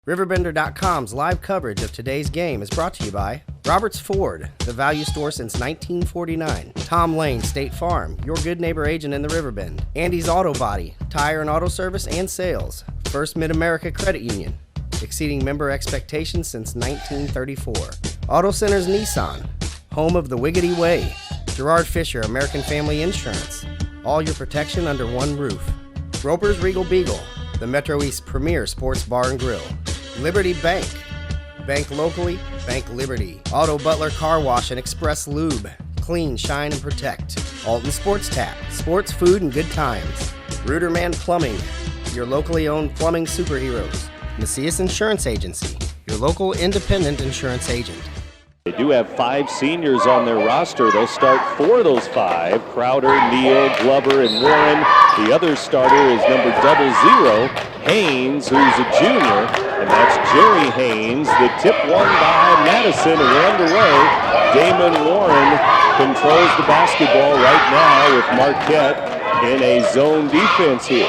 RiverBender.com's live coverage of today's game is brought to you by Roberts Ford, the value store since 1949. Tom Lane State Farm, your good neighbor agent in the Riverbend. Andy's Auto Body, tire and auto service and sales. First Mid-America Credit Union, exceeding member expectations since 1934. Auto Centers Nissan, home of the Wiggity Way. Gerard Fisher, American Family Insurance, all your protection under one roof. Roper's Regal Beagle, the Metro East premier sports bar and grill. Liberty Bank. Bank locally, bank Liberty. Auto Butler Car Wash and Express Lube. Clean, shine, and protect. Alton Sports Tap. Sports, food, and good times. Ruderman Plumbing. Your locally owned plumbing superheroes. Macias Insurance Agency. Your local independent insurance agent. They do have 5 seniors on their roster. They'll start 4 of those 5. Crowder, Neal, Glover, and Warren. The other starter is number 00, Haynes, who's a junior, and that's Jerry Haynes. The tip won by Madison, and we're underway. Damon Warren controls the basketball right now with Marquette in a zone defense here.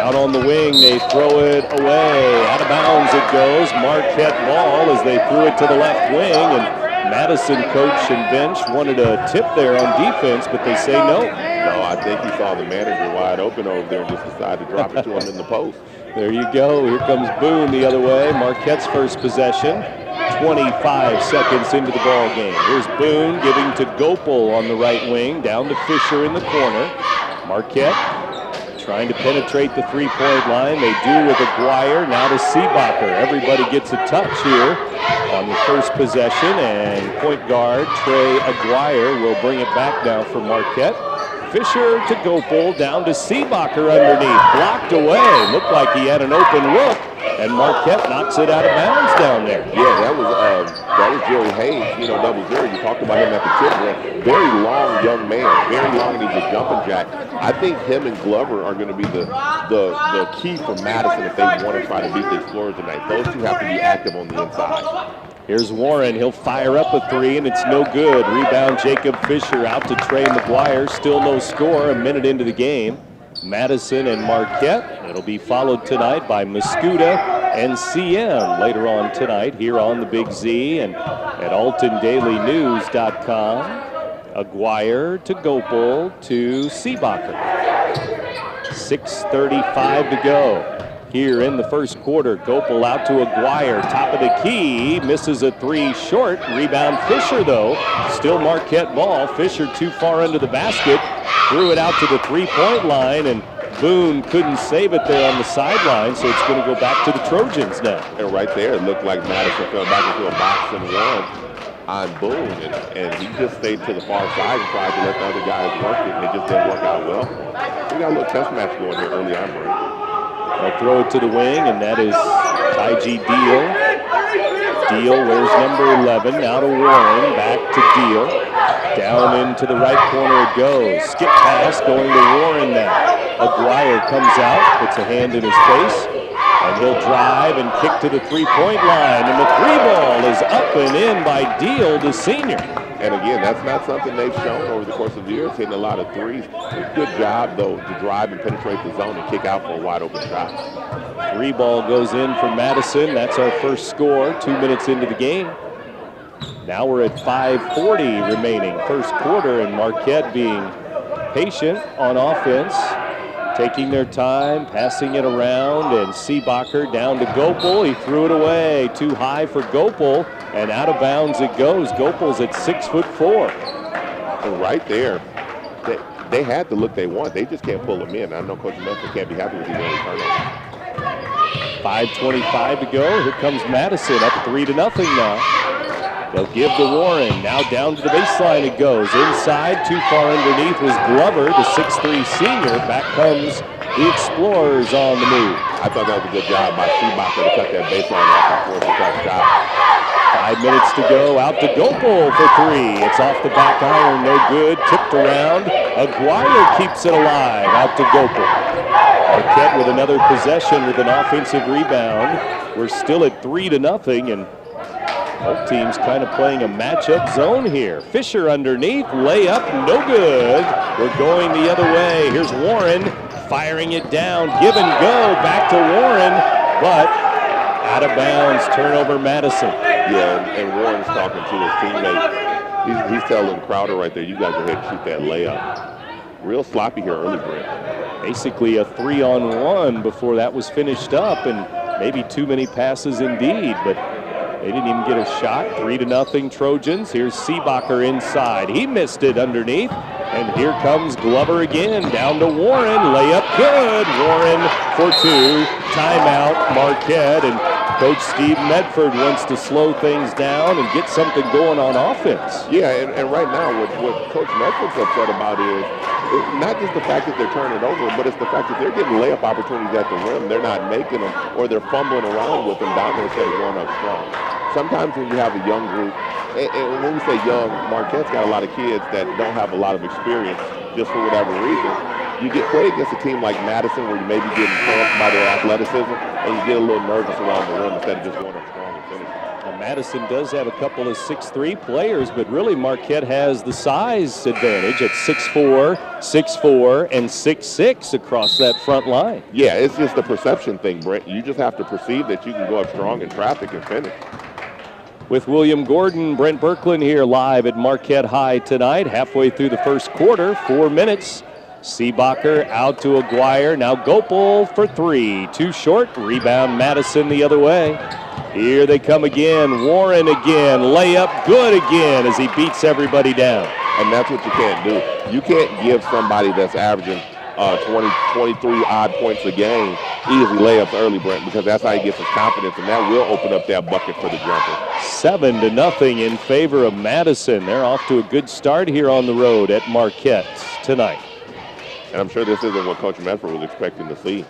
Out on the wing, they throw it away. Out of bounds it goes. Marquette ball as they threw it to the left wing, and Madison coach and bench wanted a tip there on defense, but they say no. No, I think he saw the manager wide open over there and just decided to drop it to him in the post. There you go. Here comes Boone the other way. Marquette's first possession. 25 seconds into the ball game. Here's Boone giving to Gopel on the right wing. Down to Fisher in the corner. Marquette trying to penetrate the three-point line. They do with Aguirre. Now to Seebacher. Everybody gets a touch here on the first possession, and point guard Trey Aguirre will bring it back now for Marquette. Fisher to Gopel, down to Seebacher underneath. Blocked away. Looked like he had an open look, and Marquette knocks it out of bounds down there. Yeah, that was Jerry Haynes, 00. You talked about him at the tip. Very long young man, very long, and he's a jumping jack. I think him and Glover are going to be the key for Madison if they want to try to beat the Explorers tonight. Those two have to be active on the inside. Here's Warren. He'll fire up a 3, and it's no good. Rebound Jacob Fisher out to Trey Maguire. Still no score a minute into the game. Madison and Marquette. It'll be followed tonight by Muscuda and CM later on tonight here on the Big Z and at AltonDailyNews.com. Aguirre to Gopel to Seebacher. 6:35 to go here in the first quarter. Gopel out to Aguirre, top of the key, misses a 3 short. Rebound Fisher though, still Marquette ball. Fisher too far under the basket, threw it out to the three-point line, and Boone couldn't save it there on the sideline, so it's going to go back to the Trojans now. And right there, it looked like Madison fell back into a box and one on Boone, and he just stayed to the far side and tried to let the other guys work it, and it just didn't work out well. We got a little test match going here early on, break. They'll throw it to the wing, and that is Ty.G. Deal. Deal wears number 11. Now to Warren, back to Deal. Down into the right corner it goes. Skip pass going to Warren now. Aguirre comes out, puts a hand in his face, and he'll drive and kick to the three-point line. And the 3-ball is up and in by Deal, the senior. And again, that's not something they've shown over the course of the years, hitting a lot of threes. Good job, though, to drive and penetrate the zone and kick out for a wide-open shot. 3-ball goes in for Madison. That's our first score, 2 minutes into the game. Now we're at 5:40 remaining first quarter, and Marquette being patient on offense, taking their time, passing it around, and Seebacher down to Gopel. He threw it away, too high for Gopel, and out of bounds it goes. Gopel's at 6'4". And right there, they had the look they want. They just can't pull them in. I know Coach Melton can't be happy with these early turnovers. 5:25 to go. Here comes Madison up 3-0 now. They'll give to Warren. Now down to the baseline it goes. Inside, too far underneath was Glover, the 6'3 senior. Back comes the Explorers on the move. I thought that was a good job by Seebacher to cut that baseline off and force a tough shot. 5 minutes to go. Out to Gopel for 3. It's off the back iron, no good. Tipped around. Aguirre keeps it alive. Out to Gopel. Marquette with another possession with an offensive rebound. We're still at 3-0, and both teams kind of playing a matchup zone here. Fisher underneath, layup, no good. We're going the other way. Here's Warren firing it down, give and go, back to Warren, but out of bounds, turnover Madison. Yeah, and Warren's talking to his teammate. He's telling Crowder right there, you got to go ahead and shoot that layup. Real sloppy here early, Brent. Basically a 3-on-1 before that was finished up, and maybe too many passes indeed, but they didn't even get a shot. 3-0 Trojans. Here's Seebacher inside. He missed it underneath. And here comes Glover again. Down to Warren. Layup good. Warren for 2. Timeout Marquette. And Coach Steve Medford wants to slow things down and get something going on offense. Yeah, and right now what Coach Medford's upset about is not just the fact that they're turning it over, but it's the fact that they're getting layup opportunities at the rim. They're not making them, or they're fumbling around with them down there instead of going up strong. Sometimes when you have a young group, and when we say young, Marquette's got a lot of kids that don't have a lot of experience just for whatever reason. You get played against a team like Madison where you may be getting cramped by their athleticism, and you get a little nervous around the rim instead of just going up strong and finishing. Now Madison does have a couple of 6'3" players, but really Marquette has the size advantage at 6'4", 6'4", and 6'6" across that front line. Yeah, it's just a perception thing, Brent. You just have to perceive that you can go up strong in traffic and finish. With William Gordon, Brent Berkland here live at Marquette High tonight. Halfway through the first quarter, 4 minutes. Seebacher out to Aguirre. Now Gopel for 3. Too short. Rebound Madison the other way. Here they come again. Warren again. Layup good again as he beats everybody down. And that's what you can't do. You can't give somebody that's averaging 23 odd points a game easy layups early, Brent, because that's how he gets his confidence, and that will open up that bucket for the jumper. 7-0 in favor of Madison. They're off to a good start here on the road at Marquette tonight. And I'm sure this isn't what Coach Medford was expecting to see.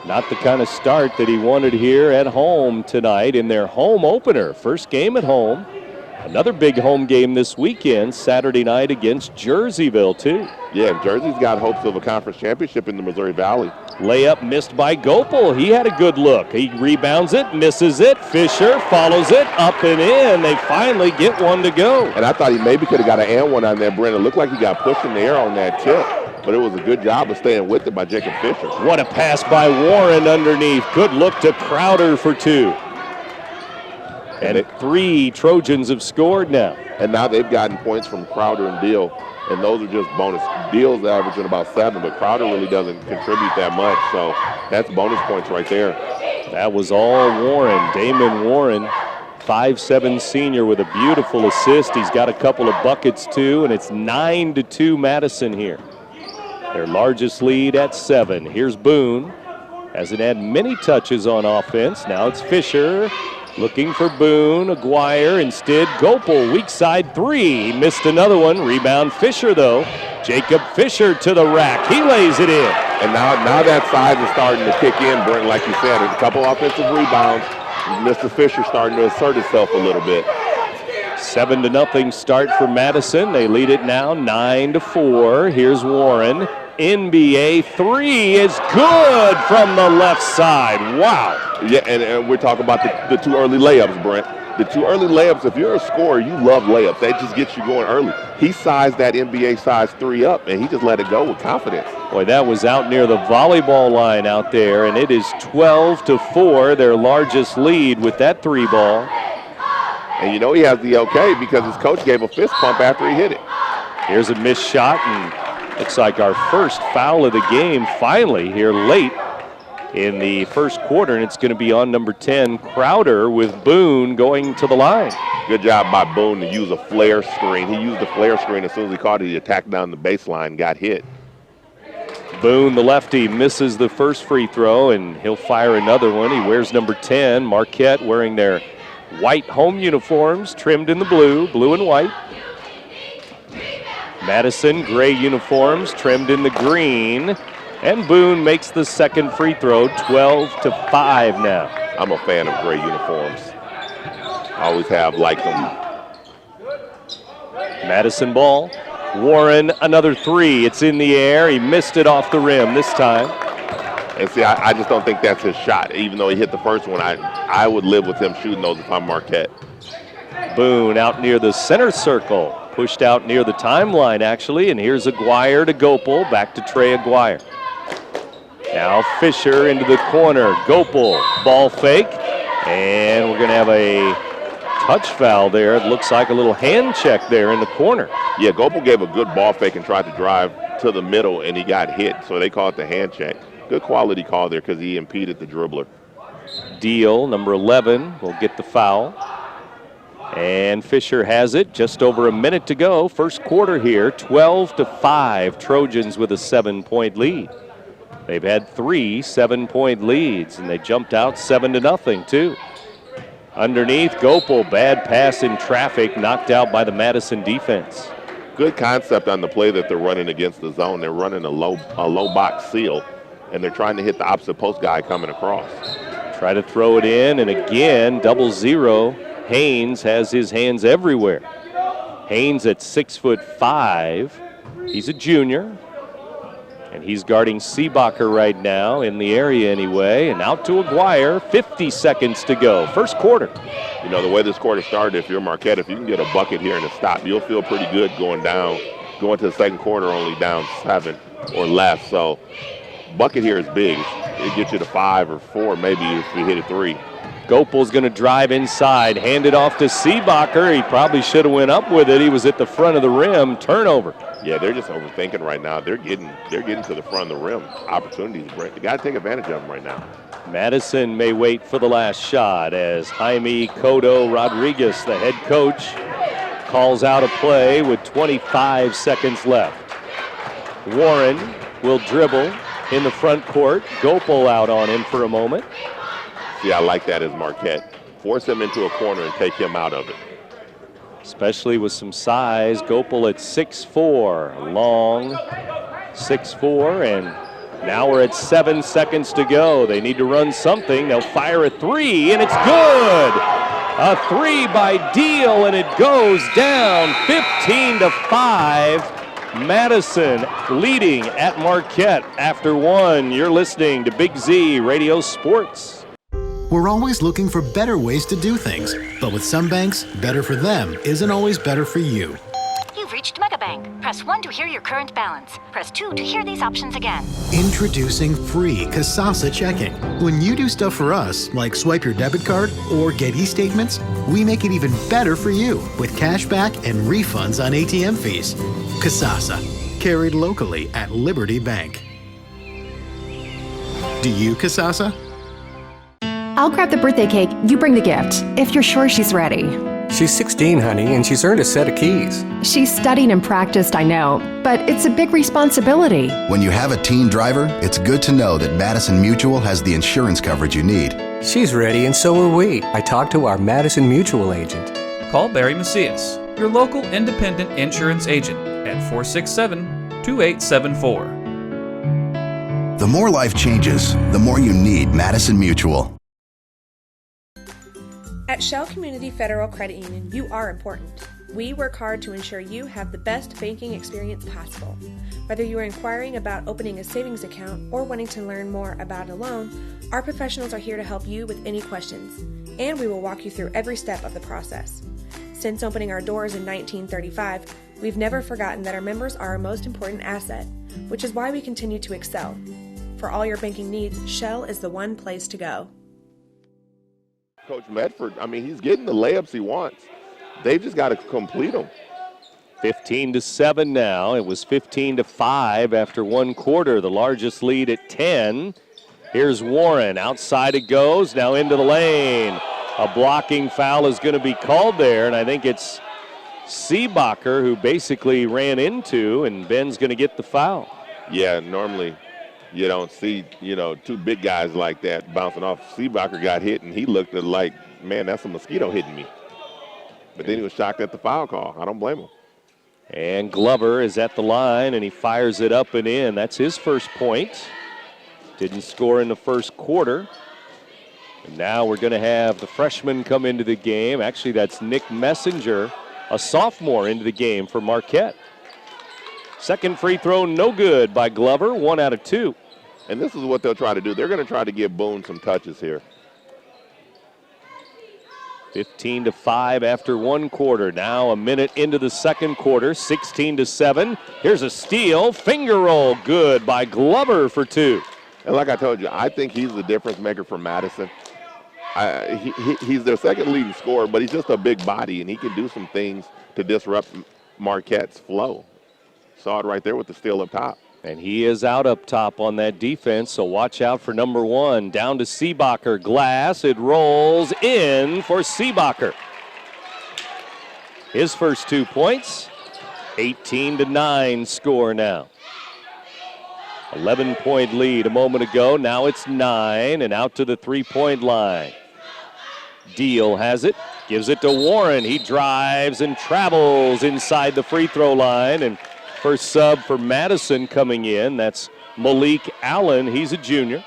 Not the kind of start that he wanted here at home tonight in their home opener. First game at home. Another big home game this weekend, Saturday night against Jerseyville, too. Yeah, Jersey's got hopes of a conference championship in the Missouri Valley. Layup missed by Gopel. He had a good look. He rebounds it, misses it. Fisher follows it, up and in. They finally get one to go. And I thought he maybe could have got an and one on there, Brent. It looked like he got pushed in the air on that tip, but it was a good job of staying with it by Jacob Fisher. What a pass by Warren underneath. Good look to Crowder for 2. And 3 Trojans have scored now. And now they've gotten points from Crowder and Deal, and those are just bonus. Deal's averaging about 7, but Crowder really doesn't contribute that much, so that's bonus points right there. That was all Warren, Damon Warren, 5'7" senior with a beautiful assist. He's got a couple of buckets too, and it's 9-2 Madison here. Their largest lead at 7. Here's Boone. Hasn't had many touches on offense. Now it's Fisher. Looking for Boone, Aguirre, instead Gopel, weak side 3. He missed another one. Rebound Fisher, though. Jacob Fisher to the rack. He lays it in. And now that size is starting to kick in, Brent, like you said. A couple offensive rebounds. Mr. Fisher starting to assert himself a little bit. 7-0 start for Madison. They lead it now 9-4. Here's Warren. NBA 3 is good from the left side. Wow. Yeah, and we're talking about the 2 early layups, Brent. The 2 early layups, if you're a scorer, you love layups. That just gets you going early. He sized that NBA size 3 up, and he just let it go with confidence. Boy, that was out near the volleyball line out there, and it is 12-4, their largest lead with that 3 ball. And you know he has the okay because his coach gave a fist pump after he hit it. Here's a missed shot, and looks like our first foul of the game finally here late in the first quarter, and it's going to be on number 10, Crowder, with Boone going to the line. Good job by Boone to use a flare screen. He used the flare screen as soon as he caught it. He attacked down the baseline, got hit. Boone, the lefty, misses the first free throw, and he'll fire another one. He wears number 10. Marquette wearing their white home uniforms, trimmed in the blue and white. Madison, gray uniforms, trimmed in the green. And Boone makes the second free throw, 12-5 now. I'm a fan of gray uniforms. I always have liked them. Madison ball. Warren, another 3. It's in the air. He missed it off the rim this time. And see, I just don't think that's his shot. Even though he hit the first one, I would live with him shooting those if I'm Marquette. Boone out near the center circle. Pushed out near the timeline, actually. And here's Aguirre to Gopel. Back to Trey Aguirre. Now Fisher into the corner. Gopel, ball fake. And we're going to have a touch foul there. It looks like a little hand check there in the corner. Yeah, Gopel gave a good ball fake and tried to drive to the middle, and he got hit, so they call it the hand check. Good quality call there because he impeded the dribbler. Deal, number 11, will get the foul. And Fisher has it. Just over a minute to go. First quarter here, 12-5. Trojans with a 7-point lead. They've had 3 7-point leads, and they jumped out 7-0 too. Underneath, Gopel, bad pass in traffic, knocked out by the Madison defense. Good concept on the play that they're running against the zone. They're running a low box seal, and they're trying to hit the opposite post guy coming across. Try to throw it in, and again, 0-0. Haynes has his hands everywhere. Haynes at 6'5". He's a junior. And he's guarding Seebacher right now, in the area anyway. And out to Aguirre, 50 seconds to go. First quarter. You know, the way this quarter started, if you're Marquette, if you can get a bucket here and a stop, you'll feel pretty good going to the second quarter only down 7 or less. So bucket here is big. It gets you to 5 or 4 maybe if you hit a 3. Gopel's going to drive inside, hand it off to Seebacher. He probably should have went up with it. He was at the front of the rim. Turnover. Yeah, they're just overthinking right now. They're getting to the front of the rim. Opportunities break. They got to take advantage of them right now. Madison may wait for the last shot as Jaime Cotto Rodriguez, the head coach, calls out a play with 25 seconds left. Warren will dribble in the front court. Gopel out on him for a moment. See, I like that as Marquette. Force him into a corner and take him out of it. Especially with some size. Gopel at 6'4", long 6'4", and now we're at 7 seconds to go. They need to run something. They'll fire a 3, and it's good. A 3 by Deal, and it goes down 15-5. Madison leading at Marquette after 1. You're listening to Big Z Radio Sports. We're always looking for better ways to do things. But with some banks, better for them isn't always better for you. You've reached Megabank. Press 1 to hear your current balance. Press 2 to hear these options again. Introducing free Kasasa checking. When you do stuff for us, like swipe your debit card or get e-statements, we make it even better for you with cash back and refunds on ATM fees. Kasasa, carried locally at Liberty Bank. Do you Kasasa? I'll grab the birthday cake, you bring the gift, if you're sure she's ready. She's 16, honey, and she's earned a set of keys. She's studied and practiced, I know, but it's a big responsibility. When you have a teen driver, it's good to know that Madison Mutual has the insurance coverage you need. She's ready, and so are we. I talked to our Madison Mutual agent. Call Barry Macias, your local independent insurance agent, at 467-2874. The more life changes, the more you need Madison Mutual. At Shell Community Federal Credit Union, you are important. We work hard to ensure you have the best banking experience possible. Whether you are inquiring about opening a savings account or wanting to learn more about a loan, our professionals are here to help you with any questions, and we will walk you through every step of the process. Since opening our doors in 1935, we've never forgotten that our members are our most important asset, which is why we continue to excel. For all your banking needs, Shell is the one place to go. Coach Medford, I mean, he's getting the layups he wants. They've just got to complete them. 15-7 now. It was 15-5 after 1 quarter, the largest lead at 10. Here's Warren. Outside it goes, now into the lane. A blocking foul is going to be called there, and I think it's Seebacher who basically ran into, and Ben's going to get the foul. Yeah, normally you don't see, two big guys like that bouncing off. Seebacher got hit, and he looked like, man, that's a mosquito hitting me. But then he was shocked at the foul call. I don't blame him. And Glover is at the line, and he fires it up and in. That's his first point. Didn't score in the first quarter. And now we're going to have the freshman come into the game. Actually, that's Nick Messenger, a sophomore, into the game for Marquette. Second free throw, no good by Glover, 1 out of 2. And this is what they'll try to do. They're going to try to give Boone some touches here. 15-5 after 1 quarter. Now a minute into the second quarter, 16-7. Here's a steal, finger roll, good by Glover for 2. And like I told you, I think he's the difference maker for Madison. He's their second leading scorer, but he's just a big body, and he can do some things to disrupt Marquette's flow. Saw it right there with the steal up top. And he is out up top on that defense, so watch out for number 1. Down to Seebacher. Glass. It rolls in for Seebacher. His first 2 points. 18-9 score now. 11-point lead a moment ago. Now it's 9 and out to the 3-point line. Deal has it. Gives it to Warren. He drives and travels inside the free throw line. And first sub for Madison coming in. That's Malik Allen. He's a junior.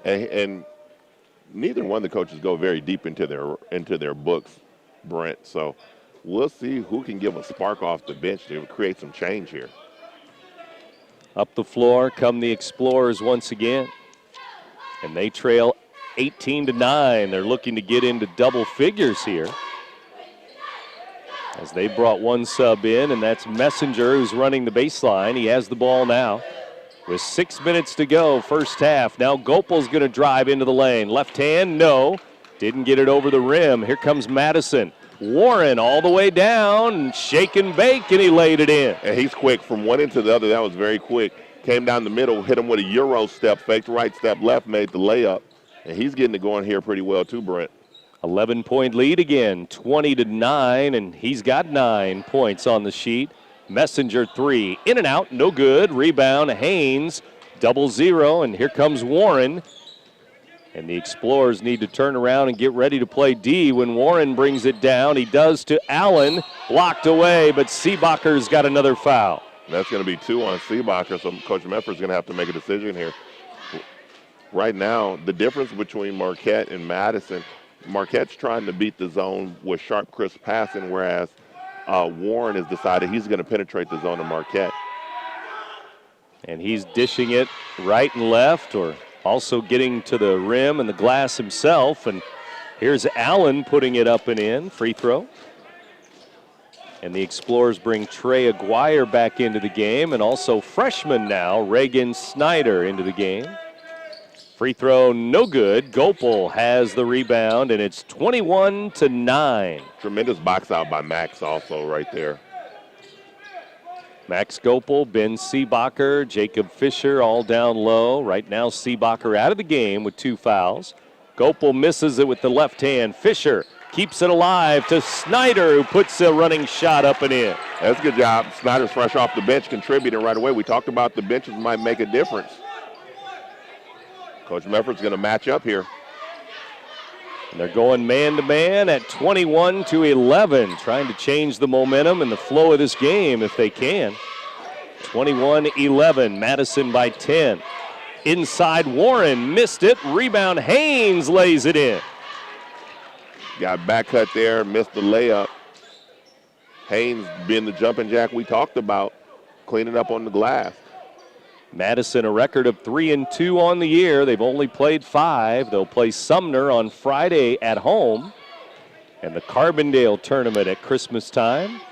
And neither one of the coaches go very deep into their books, Brent. So we'll see who can give a spark off the bench to create some change here. Up the floor come the Explorers once again. And they trail 18-9. They're looking to get into double figures here, as they brought one sub in, and that's Messenger, who's running the baseline. He has the ball now with 6 minutes to go, first half. Now Gopel's going to drive into the lane. Left hand, no. Didn't get it over the rim. Here comes Madison. Warren all the way down, shake and bake, and he laid it in. And he's quick from one end to the other. That was very quick. Came down the middle, hit him with a Euro step, faked right, step left, made the layup. And he's getting it going here pretty well too, Brent. 11-point lead again, 20-9, and he's got 9 points on the sheet. Messenger 3, in and out, no good. Rebound, Haynes, 0-0, and here comes Warren. And the Explorers need to turn around and get ready to play D when Warren brings it down. He does to Allen, blocked away, but Seebacher's got another foul. That's going to be 2 on Seebacher, so Coach Mefford's going to have to make a decision here. Right now, the difference between Marquette and Madison, Marquette's trying to beat the zone with sharp, crisp passing, whereas Warren has decided he's going to penetrate the zone of Marquette. And he's dishing it right and left, or also getting to the rim and the glass himself. And here's Allen putting it up and in, free throw. And the Explorers bring Trey Aguirre back into the game, and also freshman now, Reagan Snyder, into the game. Free throw, no good. Gopel has the rebound, and it's 21-9. Tremendous box out by Max also right there. Max Gopel, Ben Seebacher, Jacob Fisher all down low. Right now Seebacher out of the game with 2 fouls. Gopel misses it with the left hand. Fisher keeps it alive to Snyder, who puts a running shot up and in. That's a good job. Snyder's fresh off the bench, contributing right away. We talked about the benches might make a difference. Coach Mefford's going to match up here. And they're going man-to-man at 21-11, trying to change the momentum and the flow of this game if they can. 21-11, Madison by 10. Inside, Warren missed it. Rebound, Haynes lays it in. Got back cut there, missed the layup. Haynes being the jumping jack we talked about, cleaning up on the glass. Madison a record of 3-2 on the year. They've only played 5. They'll play Sumner on Friday at home, and the Carbondale tournament at Christmas time.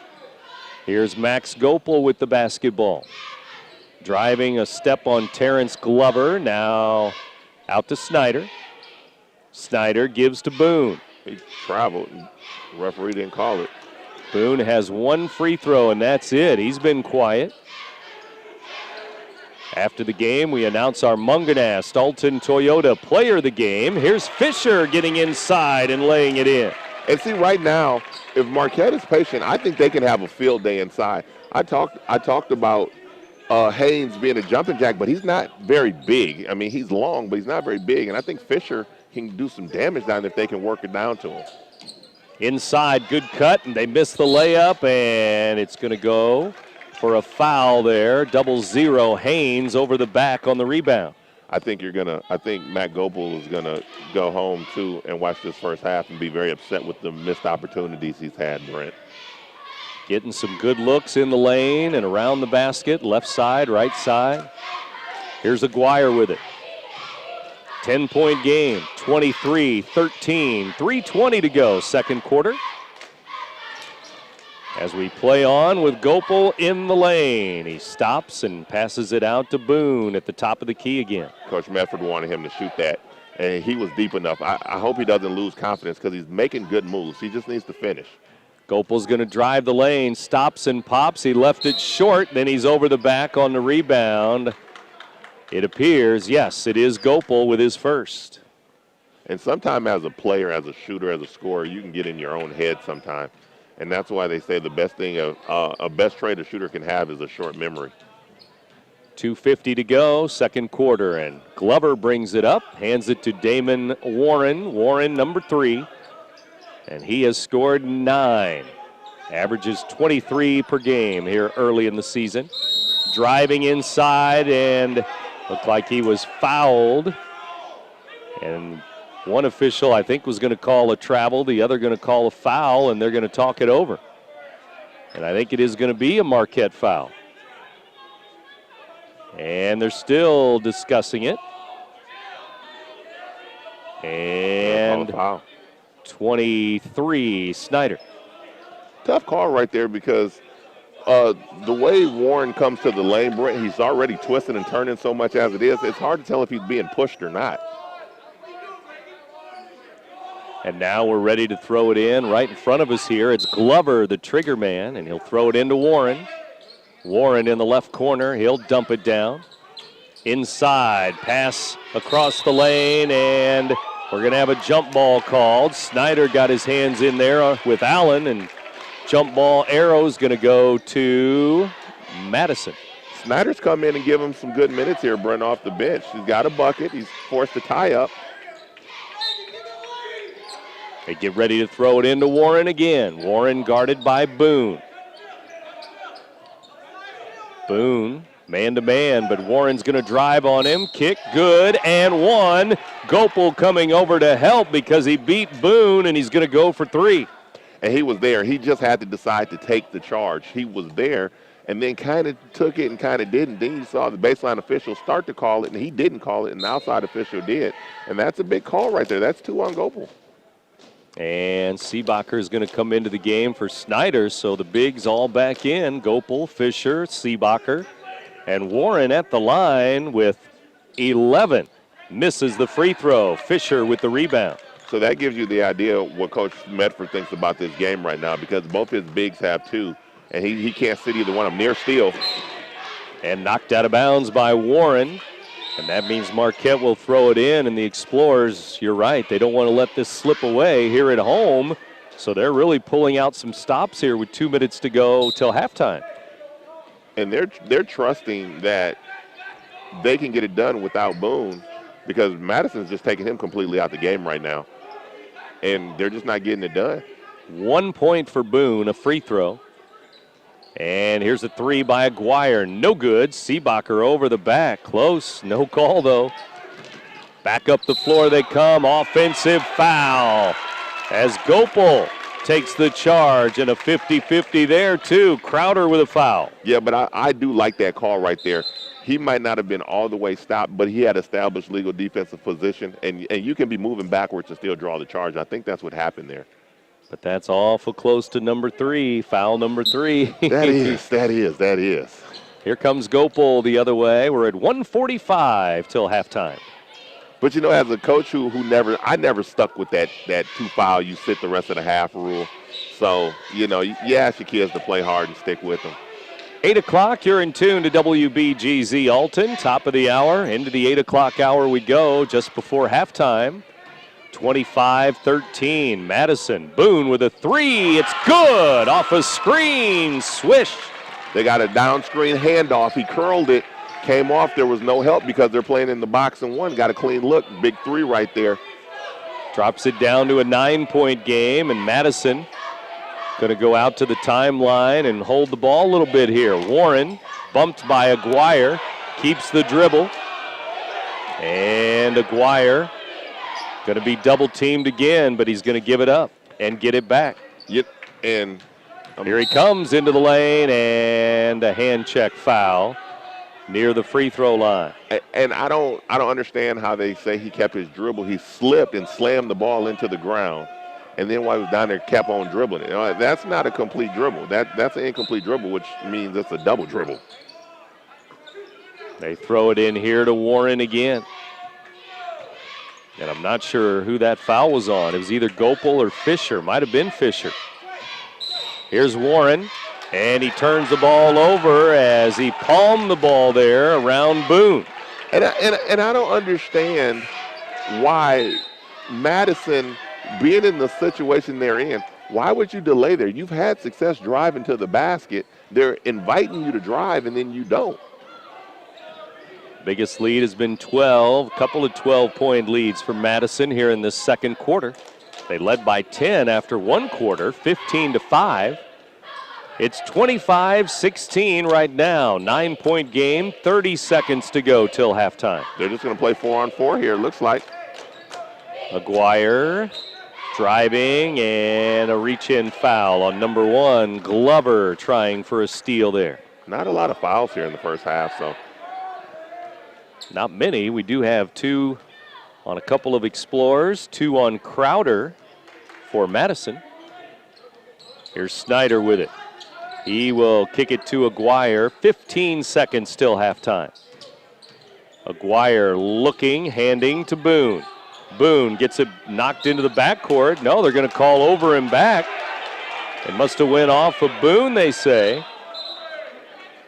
Here's Max Gopel with the basketball. Driving a step on Terrence Glover. Now out to Snyder. Snyder gives to Boone. He traveled, and the referee didn't call it. Boone has 1 free throw, and that's it. He's been quiet. After the game, we announce our Munganast Alton Toyota player of the game. Here's Fisher getting inside and laying it in. And see, right now, if Marquette is patient, I think they can have a field day inside. I talked about Haynes being a jumping jack, but he's not very big. I mean, he's long, but he's not very big. And I think Fisher can do some damage down there if they can work it down to him. Inside, good cut, and they miss the layup, and it's going to go for a foul there. 0-0, Haynes over the back on the rebound. I think Matt Gopel is gonna go home too and watch this first half and be very upset with the missed opportunities he's had, Brent. Getting some good looks in the lane and around the basket, left side, right side. Here's Aguirre with it. 10-point game, 23-13, 3:20 to go, second quarter. As we play on with Gopel in the lane. He stops and passes it out to Boone at the top of the key again. Coach Medford wanted him to shoot that, and he was deep enough. I hope he doesn't lose confidence because he's making good moves. He just needs to finish. Gopel's going to drive the lane, stops and pops. He left it short, then he's over the back on the rebound. It appears, yes, it is Gopel with his first. And sometimes as a player, as a shooter, as a scorer, you can get in your own head sometimes. And that's why they say the best thing, a best trait a shooter can have is a short memory. 2:50 to go, second quarter, and Glover brings it up, hands it to Damon Warren. Warren, number 3, and he has scored 9. Averages 23 per game here early in the season. Driving inside, and looked like he was fouled. And one official, I think, was going to call a travel, the other going to call a foul, and they're going to talk it over. And I think it is going to be a Marquette foul. And they're still discussing it. And 23, Snyder. Tough call right there because the way Warren comes to the lane, Brent, he's already twisting and turning so much as it is. It's hard to tell if he's being pushed or not. And now we're ready to throw it in right in front of us here. It's Glover, the trigger man, and he'll throw it into Warren. Warren in the left corner. He'll dump it down. Inside, pass across the lane, and we're going to have a jump ball called. Snyder got his hands in there with Allen, and jump ball arrow's going to go to Madison. Snyder's come in and give him some good minutes here, Brent, off the bench. He's got a bucket. He's forced to tie up. They get ready to throw it into Warren again. Warren guarded by Boone. Boone, man-to-man, but Warren's going to drive on him. Kick, good, and one. Gopel coming over to help because he beat Boone, and he's going to go for 3. And he was there. He just had to decide to take the charge. He was there and then kind of took it and kind of didn't. Then you saw the baseline official start to call it, and he didn't call it, and the outside official did. And that's a big call right there. That's 2 on Gopel. And Seebacher is going to come into the game for Snyder, so the bigs all back in. Gopel, Fisher, Seebacher, and Warren at the line with 11. Misses the free throw. Fisher with the rebound. So that gives you the idea of what Coach Medford thinks about this game right now because both his bigs have 2, and he can't sit either one of them. Near steal. And knocked out of bounds by Warren. And that means Marquette will throw it in, and the Explorers, you're right, they don't want to let this slip away here at home. So they're really pulling out some stops here with 2 minutes to go till halftime. And they're trusting that they can get it done without Boone because Madison's just taking him completely out the game right now. And they're just not getting it done. 1 point for Boone, a free throw. And here's a 3 by Aguirre. No good. Seebacher over the back. Close. No call, though. Back up the floor they come. Offensive foul as Gopel takes the charge, and a 50-50 there, too. Crowder with a foul. Yeah, but I do like that call right there. He might not have been all the way stopped, but he had established legal defensive position, and you can be moving backwards and still draw the charge. I think that's what happened there. But that's awful close to number 3, foul number 3. That is. Here comes Gopel the other way. We're at 1:45 till halftime. But, you know, as a coach I never stuck with that 2 foul, you sit the rest of the half rule. So, you know, you ask your kids to play hard and stick with them. 8 o'clock, you're in tune to WBGZ Alton. Top of the hour, into the 8 o'clock hour we go just before halftime. 25-13, Madison. Boone with a 3. It's good. Off a screen. Swish. They got a down screen handoff. He curled it. Came off. There was no help because they're playing in the box and 1. Got a clean look. Big 3 right there. Drops it down to a 9-point game, and Madison going to go out to the timeline and hold the ball a little bit here. Warren bumped by Aguirre. Keeps the dribble. And Aguirre going to be double teamed again, but he's going to give it up and get it back. Yep. And here he comes into the lane, and a hand check foul near the free throw line. And I don't understand how they say he kept his dribble. He slipped and slammed the ball into the ground. and then while he was down there, kept on dribbling it. That's not a complete dribble. That's an incomplete dribble, which means it's a double dribble. They throw it in here to Warren again. And I'm not sure who that foul was on. It was either Gopel or Fisher. Might have been Fisher. Here's Warren, and he turns the ball over as he palmed the ball there around Boone. And I don't understand why Madison, being in the situation they're in, why would you delay there? You've had success driving to the basket. They're inviting you to drive, and then you don't. Biggest lead has been 12, a couple of 12-point leads for Madison here in this second quarter. They led by 10 after one quarter, 15-5. It's 25-16 right now, 9-point game, 30 seconds to go till halftime. They're just going to play 4-on-4 here, it looks like. Aguirre driving, and a reach-in foul on number 1. Glover trying for a steal there. Not a lot of fouls here in the first half, so. Not many. We do have 2 on a couple of Explorers, 2 on Crowder for Madison. Here's Snyder with it. He will kick it to Aguirre. 15 seconds till halftime. Aguirre looking, handing to Boone. Boone gets it knocked into the backcourt. No, they're going to call over him back. It must have went off of Boone, they say.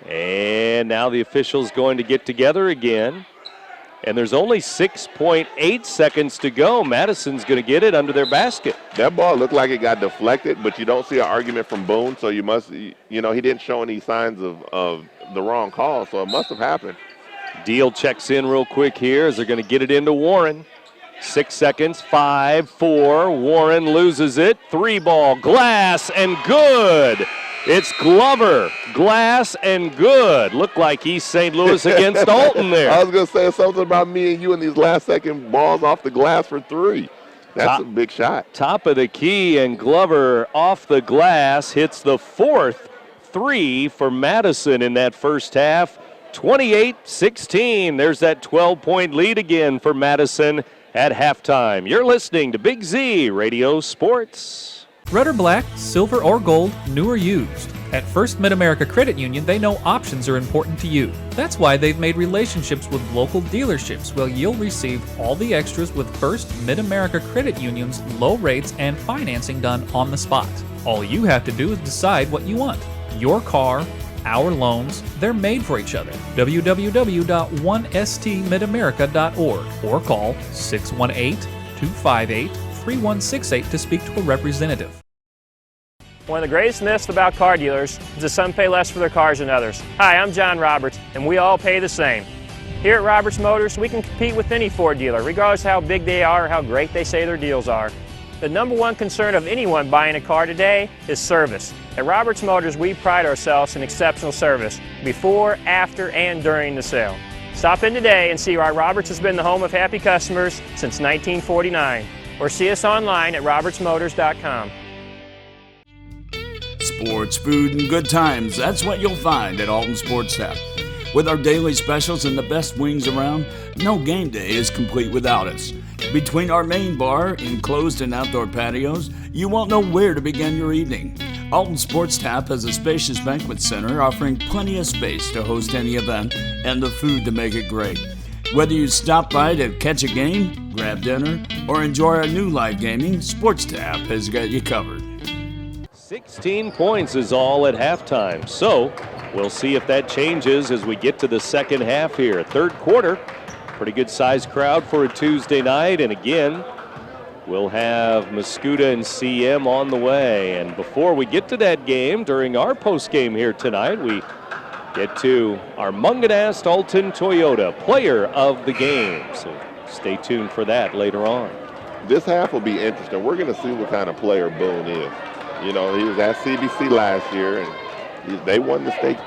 And now the official's going to get together again. And there's only 6.8 seconds to go. Madison's going to get it under their basket. That ball looked like it got deflected, but you don't see an argument from Boone, so you must, he didn't show any signs of the wrong call, so it must have happened. Deal checks in real quick here as they're going to get it into Warren. 6 seconds, 5, 4. Warren loses it. 3 ball, glass, and good. It's Glover, glass, and good. Looked like he's St. Louis against Alton there. I was going to say something about me and you in these last second balls off the glass for 3. That's a big shot. Top of the key, and Glover off the glass hits the 4th 3 for Madison in that first half. 28-16. There's that 12-point lead again for Madison at halftime. You're listening to Big Z Radio Sports. Red or black, silver or gold, new or used. At First Mid-America Credit Union, they know options are important to you. That's why they've made relationships with local dealerships where you'll receive all the extras with First Mid-America Credit Union's low rates and financing done on the spot. All you have to do is decide what you want. Your car, our loans, they're made for each other. www.1stmidamerica.org or call 618-258-3168 to speak to a representative. One of the greatest myths about car dealers is that some pay less for their cars than others. Hi, I'm John Roberts, and we all pay the same. Here at Roberts Motors, we can compete with any Ford dealer, regardless of how big they are or how great they say their deals are. The number one concern of anyone buying a car today is service. At Roberts Motors, we pride ourselves in exceptional service before, after, and during the sale. Stop in today and see why Roberts has been the home of happy customers since 1949. Or see us online at RiverBender.com. Sports, food, and good times. That's what you'll find at Alton Sports Tap. With our daily specials and the best wings around, no game day is complete without us. Between our main bar, enclosed and outdoor patios, you won't know where to begin your evening. Alton Sports Tap has a spacious banquet center offering plenty of space to host any event and the food to make it great. Whether you stop by to catch a game, grab dinner, or enjoy our new live gaming, Sports Tap has got you covered. 16 points is all at halftime, so we'll see if that changes as we get to the second half here. Third quarter, pretty good sized crowd for a Tuesday night, and again, we'll have Mascoutah and CM on the way. And before we get to that game, during our post game here tonight, we get to our Munganast Alton Toyota Player of the Game. So stay tuned for that later on. This half will be interesting. We're going to see what kind of player Boone is. You know, he was at CBC last year, and they won the state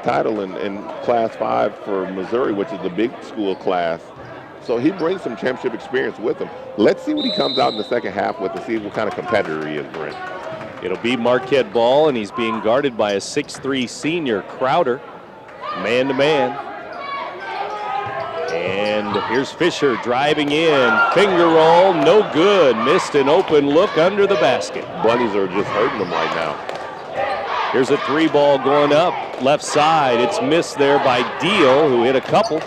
title in Class 5 for Missouri, which is the big school class. So he brings some championship experience with him. Let's see what he comes out in the second half with and see what kind of competitor he is, Brent. It'll be Marquette ball, and he's being guarded by a 6'3" senior, Crowder, man-to-man. And here's Fisher driving in. Finger roll, no good. Missed an open look under the basket. Bunnies are just hurting them right now. Here's a 3-ball going up left side. It's missed there by Deal, who hit a couple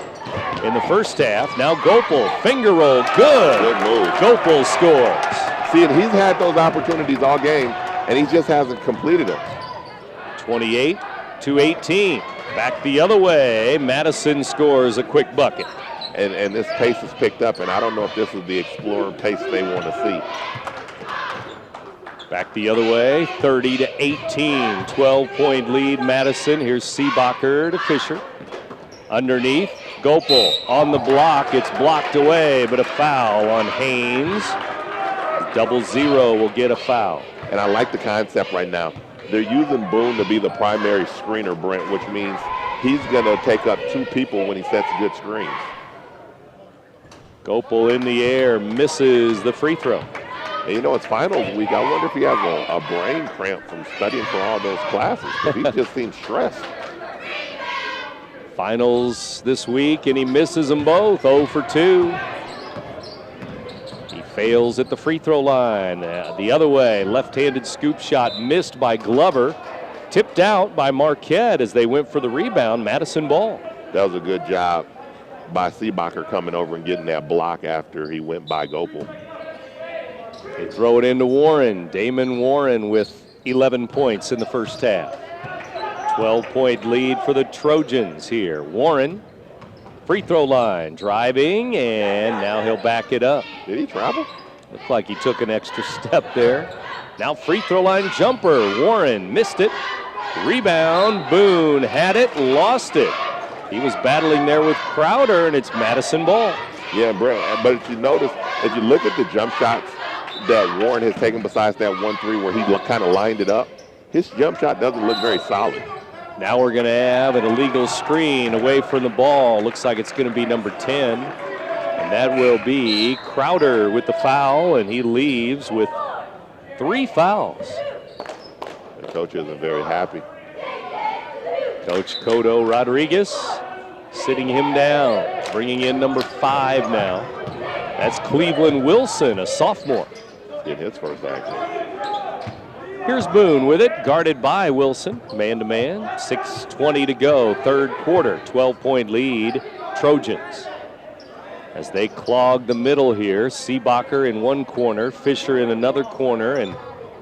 in the first half. Now Gopel, finger roll, good. Good move. Gopel scores. See, and he's had those opportunities all game, and he just hasn't completed them. 28-18. Back the other way. Madison scores a quick bucket. And this pace is picked up, and I don't know if this is the explorer pace they want to see. Back the other way, 30-18, 12-point lead Madison. Here's Seebacher to Fisher. Underneath, Gopel on the block. It's blocked away, but a foul on Haynes. 0-0 will get a foul. And I like the concept right now. They're using Boone to be the primary screener, Brent, which means he's going to take up 2 people when he sets good screens. Gopel in the air, misses the free throw. And you know, it's finals week. I wonder if he has a brain cramp from studying for all those classes, because he just seems stressed. Finals this week, and he misses them both, 0 for 2. He fails at the free throw line. The other way, left-handed scoop shot missed by Glover. Tipped out by Marquette as they went for the rebound. Madison ball. That was a good job by Seebacher coming over and getting that block after he went by Gopel. They throw it into Warren. Damon Warren with 11 points in the first half. 12-point lead for the Trojans here. Warren, free throw line, driving, and now he'll back it up. Did he travel? Looked like he took an extra step there. Now free throw line jumper. Warren missed it. Rebound. Boone had it, lost it. He was battling there with Crowder, and it's Madison ball. Yeah, Brent, but if you notice, if you look at the jump shots that Warren has taken besides that 1-3 where he kind of lined it up, his jump shot doesn't look very solid. Now we're going to have an illegal screen away from the ball. Looks like it's going to be number 10. And that will be Crowder with the foul, and he leaves with 3 fouls. The coach isn't very happy. Coach Cotto Rodriguez sitting him down, bringing in number 5 now. That's Cleveland Wilson, a sophomore. Get his first action. Here's Boone with it, guarded by Wilson, man-to-man. 6:20 to go, third quarter, 12-point lead, Trojans. As they clog the middle here, Seebacher in one corner, Fisher in another corner, and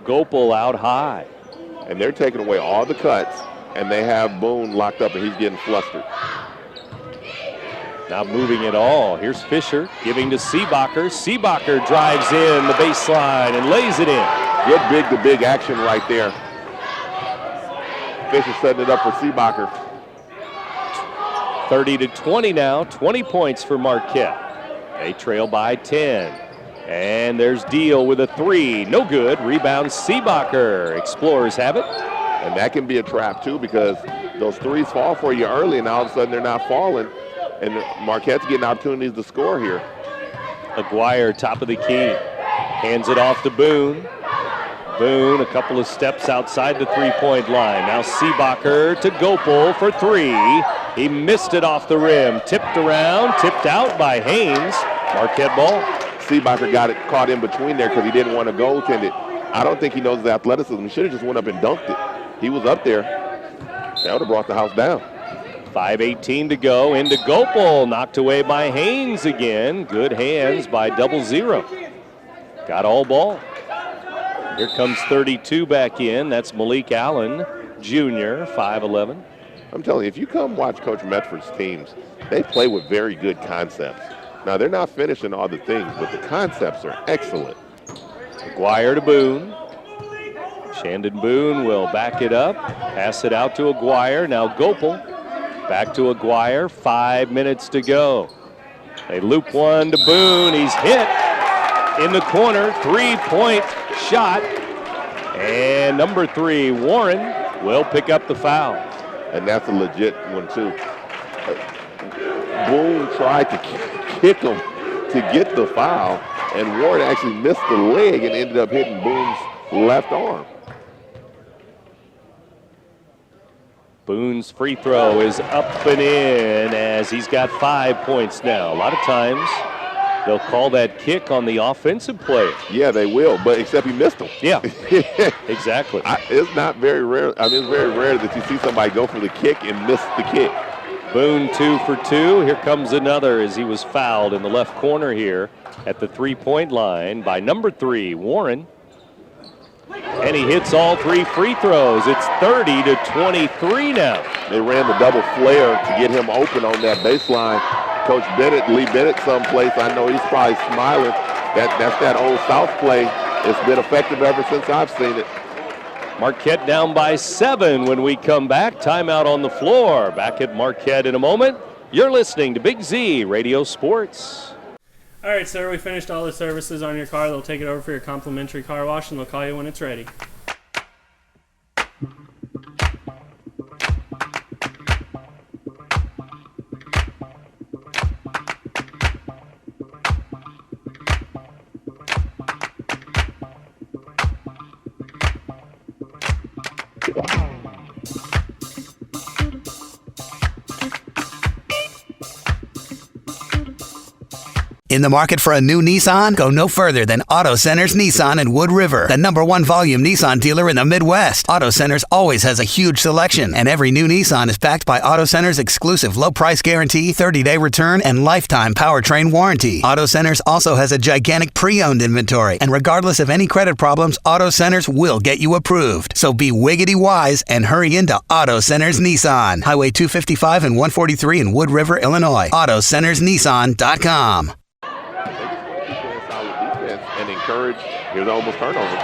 Gopel out high. And they're taking away all the cuts, and they have Boone locked up, and he's getting flustered. Not moving at all. Here's Fisher giving to Seebacher. Seebacher drives in the baseline and lays it in. Good big-to-big action right there. Fisher setting it up for Seebacher. 30-20 now, 20 points for Marquette. They trail by 10. And there's Deal with a 3. No good. Rebound Seebacher. Explorers have it. And that can be a trap, too, because those 3s fall for you early, and all of a sudden they're not falling. And Marquette's getting opportunities to score here. Aguirre, top of the key. Hands it off to Boone. Boone, a couple of steps outside the three-point line. Now Seebacher to Gopel for 3. He missed it off the rim. Tipped around, tipped out by Haynes. Marquette ball. Seebacher got it caught in between there because he didn't want to goaltend it. I don't think he knows his athleticism. He should have just went up and dunked it. He was up there. That would have brought the house down. 5:18 to go. Into Gopel. Knocked away by Haynes again. Good hands by 0-0. Got all ball. Here comes 32 back in. That's Malik Allen, Jr., 5'11". I'm telling you, if you come watch Coach Medford's teams, they play with very good concepts. Now, they're not finishing all the things, but the concepts are excellent. Aguirre to Boone. Shandon Boone will back it up, pass it out to Aguirre. Now Gopel back to Aguirre, 5 minutes to go. They loop one to Boone. He's hit in the corner, 3-point shot. And number 3, Warren, will pick up the foul. And that's a legit one, too. Boone tried to kick him to get the foul, and Warren actually missed the leg and ended up hitting Boone's left arm. Boone's free throw is up and in as he's got 5 points now. A lot of times they'll call that kick on the offensive player. Yeah, they will, but except he missed them. Yeah, exactly. It's not very rare. I mean, it's very rare that you see somebody go for the kick and miss the kick. Boone 2 for 2. Here comes another as he was fouled in the left corner here at the three-point line by number 3, Warren. And he hits all 3 free throws. It's 30-23 now. They ran the double flare to get him open on that baseline. Coach Bennett, Lee Bennett someplace, I know he's probably smiling. That's that old South play. It's been effective ever since I've seen it. Marquette down by 7 when we come back. Timeout on the floor. Back at Marquette in a moment. You're listening to Big Z Radio Sports. All right, sir, we finished all the services on your car. They'll take it over for your complimentary car wash, and they'll call you when it's ready. In the market for a new Nissan? Go no further than Auto Center's Nissan in Wood River, the #1 volume Nissan dealer in the Midwest. Auto Center's always has a huge selection, and every new Nissan is backed by Auto Center's exclusive low price guarantee, 30-day return, and lifetime powertrain warranty. Auto Center's also has a gigantic pre-owned inventory, and regardless of any credit problems, Auto Center's will get you approved. So be wiggity wise and hurry into Auto Center's Nissan. Highway 255 and 143 in Wood River, Illinois. AutoCentersNissan.com. And encourage. Here's almost turnover.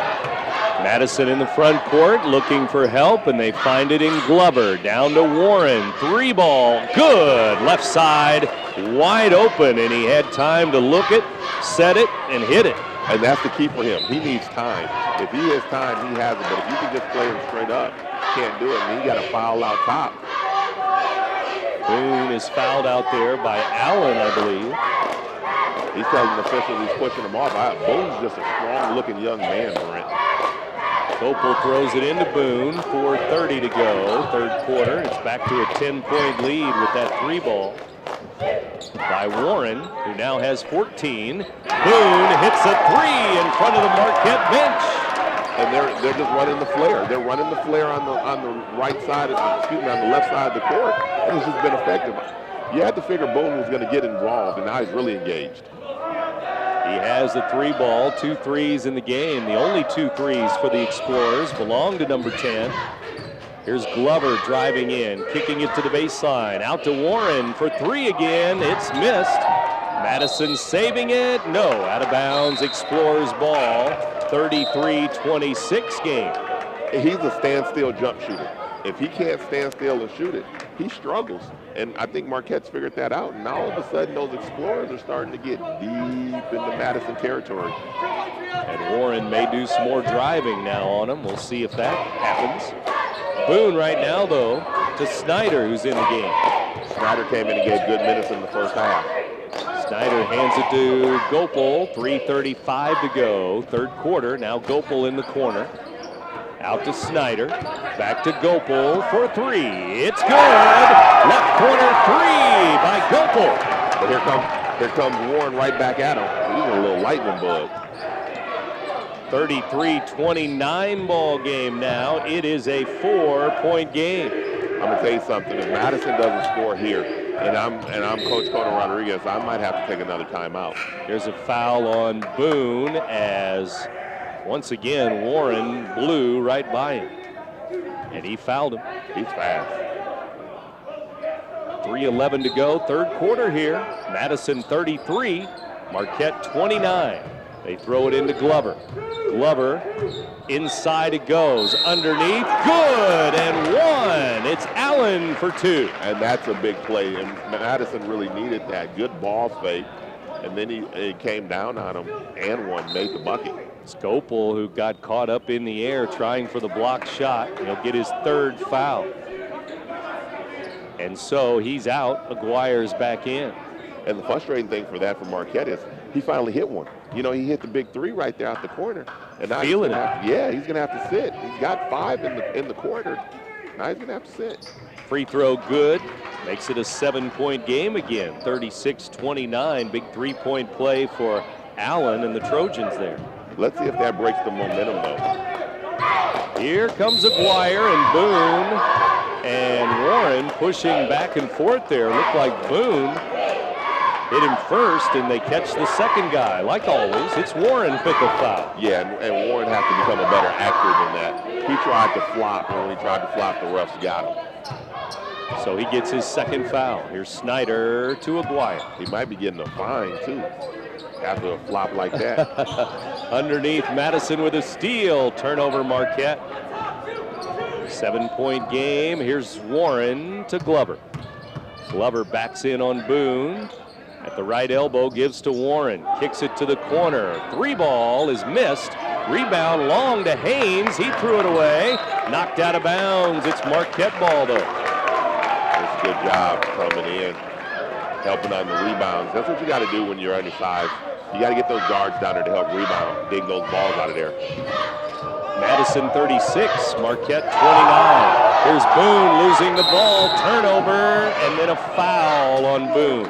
Madison in the front court looking for help, and they find it in Glover. Down to Warren. 3 ball. Good. Left side. Wide open, and he had time to look it, set it, and hit it. And that's the key for him. He needs time. If he has time, he has it. But if you can just play him straight up, can't do it. And he got a foul out top. Boone is fouled out there by Allen, I believe. He's telling the officials he's pushing him off. Boone's just a strong-looking young man, Brent. Gopel throws it into Boone. 4:30 to go, third quarter. It's back to a 10-point lead with that 3 ball by Warren, who now has 14. Boone hits a 3 in front of the Marquette bench. And they're just running the flare. They're running the flare on the right side, on the left side of the court, and it's just been effective. You had to figure Boone was going to get involved, and now he's really engaged. He has the 3 ball, 2 threes in the game. The only 2 threes for the Explorers belong to number 10. Here's Glover driving in, kicking it to the baseline. Out to Warren for 3 again. It's missed. Madison saving it. No, out of bounds. Explorers ball. 33-26 game. He's a standstill jump shooter. If he can't stand still and shoot it, he struggles. And I think Marquette's figured that out. And now all of a sudden, those Explorers are starting to get deep into Madison territory. And Warren may do some more driving now on him. We'll see if that happens. Boone right now, though, to Snyder, who's in the game. Snyder came in and gave good minutes in the first half. Snyder hands it to Gopel. 3:35 to go, third quarter. Now Gopel in the corner. Out to Snyder. Back to Gopel for 3. It's good. Left corner 3 by Gopel. But here comes Warren right back at him. He's a little lightning bug. 33-29 ball game now. It is a 4-point game. I'm gonna tell you something. If Madison doesn't score here, and I'm Coach Conan Rodriguez, I might have to take another timeout. Here's a foul on Boone as once again Warren blew right by him, and he fouled him. He's fast. 3:11 to go, third quarter here. Madison 33, Marquette 29. They throw it into Glover. Glover, inside it goes, underneath, good, and 1. It's Allen for 2. And that's a big play, and Madison really needed that. Good ball fake, and then he came down on him, and 1 made the bucket. Gopel, who got caught up in the air trying for the block shot. He'll get his 3rd foul. And so he's out. Aguirre's back in. And the frustrating thing for Marquette is he finally hit one. You know, he hit the big 3 right there out the corner. And now feeling it. He's going to have to sit. He's got 5 in the quarter. Now he's going to have to sit. Free throw good. Makes it a 7-point game again. 36-29. Big three-point play for Allen and the Trojans there. Let's see if that breaks the momentum, though. Here comes Aguirre and Boone. And Warren pushing back and forth there. Looked like Boone hit him first, and they catch the second guy. Like always, it's Warren with the foul. Yeah, and Warren has to become a better actor than that. He tried to flop, and when he tried to flop, the refs got him. So he gets his second foul. Here's Snyder to Aguirre. He might be getting a fine, too, after a flop like that. Underneath, Madison with a steal. Turnover, Marquette. 7-point game. Here's Warren to Glover. Glover backs in on Boone. At the right elbow, gives to Warren. Kicks it to the corner. Three ball is missed. Rebound long to Haynes. He threw it away. Knocked out of bounds. It's Marquette ball, though. It's a good job coming in, helping on the rebounds. That's what you got to do when you're undersized. You got to get those guards down there to help rebound, dig those balls out of there. Madison 36, Marquette 29. Here's Boone losing the ball. Turnover, and then a foul on Boone,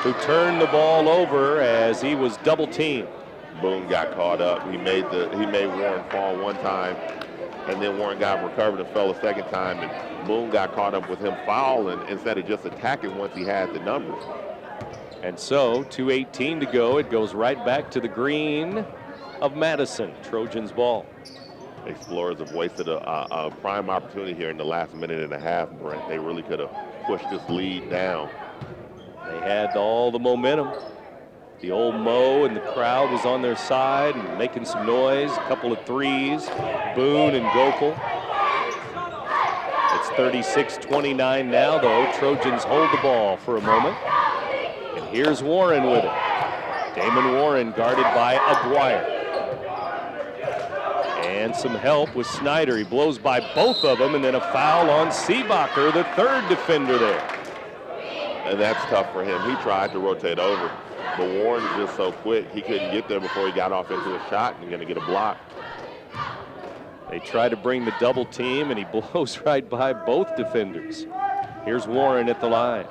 who turned the ball over as he was double teamed. Boone got caught up. He made Warren fall one time, and then Warren got recovered and fell a second time, and Boone got caught up with him fouling instead of just attacking once he had the numbers. And so 2:18 to go. It goes right back to the green of Madison. Trojans ball. Explorers have wasted a prime opportunity here in the last minute and a half, Brent. They really could have pushed this lead down. They had all the momentum. The old Mo and the crowd was on their side and making some noise. A couple of threes. Boone and Gopal. It's 36-29 now, though. Trojans hold the ball for a moment. And here's Warren with it. Damon Warren guarded by Aguirre. And some help with Snyder. He blows by both of them, and then a foul on Seebacher, the third defender there. And that's tough for him. He tried to rotate over, but Warren is just so quick, he couldn't get there before he got off into a shot and going to get a block. They try to bring the double team, and he blows right by both defenders. Here's Warren at the line.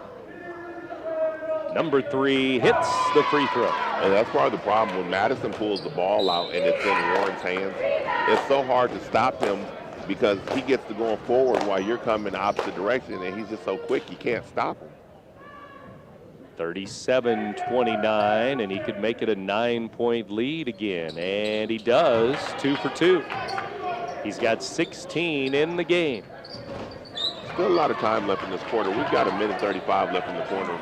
Number 3 hits the free throw. And that's part of the problem. When Madison pulls the ball out and it's in Warren's hands, it's so hard to stop him because he gets to going forward while you're coming the opposite direction, and he's just so quick you can't stop him. 37-29, and he could make it a 9-point lead again, and he does. 2 for 2. He's got 16 in the game. Still a lot of time left in this quarter. We've got 1:35 left in the quarter.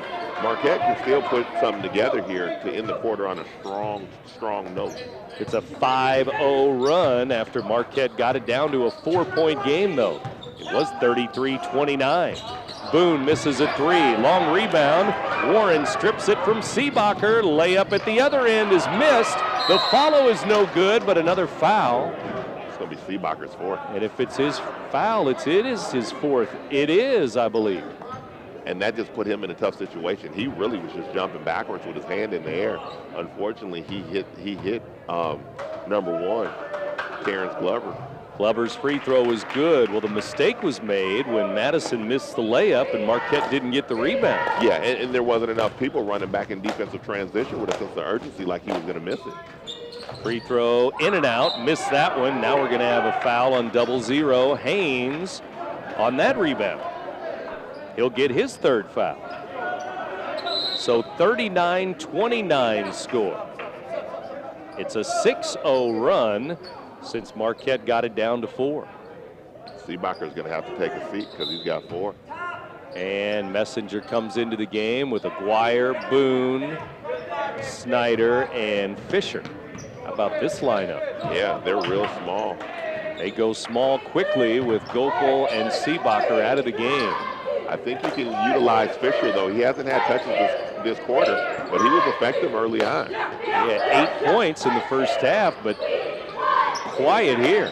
Marquette can still put something together here to end the quarter on a strong note. It's a 5-0 run after Marquette got it down to a 4-point game, though. It was 33-29. Boone misses a 3. Long rebound. Warren strips it from Seebacher. Layup at the other end is missed. The follow is no good, but another foul. It's going to be Seebacher's 4th. And if it's his foul, it is his 4th. It is, I believe. And that just put him in a tough situation. He really was just jumping backwards with his hand in the air. Unfortunately, he hit number 1, Terrence Glover. Glover's free throw was good. Well, the mistake was made when Madison missed the layup and Marquette didn't get the rebound. Yeah, and there wasn't enough people running back in defensive transition with a sense of urgency like he was going to miss it. Free throw in and out. Missed that one. Now we're going to have a foul on 0-0. Haynes on that rebound. He'll get his 3rd foul. So 39-29 score. It's a 6-0 run since Marquette got it down to 4. Seebacher's going to have to take a seat because he's got 4. And Messenger comes into the game with Aguirre, Boone, Snyder, and Fisher. How about this lineup? Yeah, they're real small. They go small quickly with Gopal and Seebacher out of the game. I think you can utilize Fisher, though. He hasn't had touches this quarter, but he was effective early on. He had 8 points in the first half, but quiet here.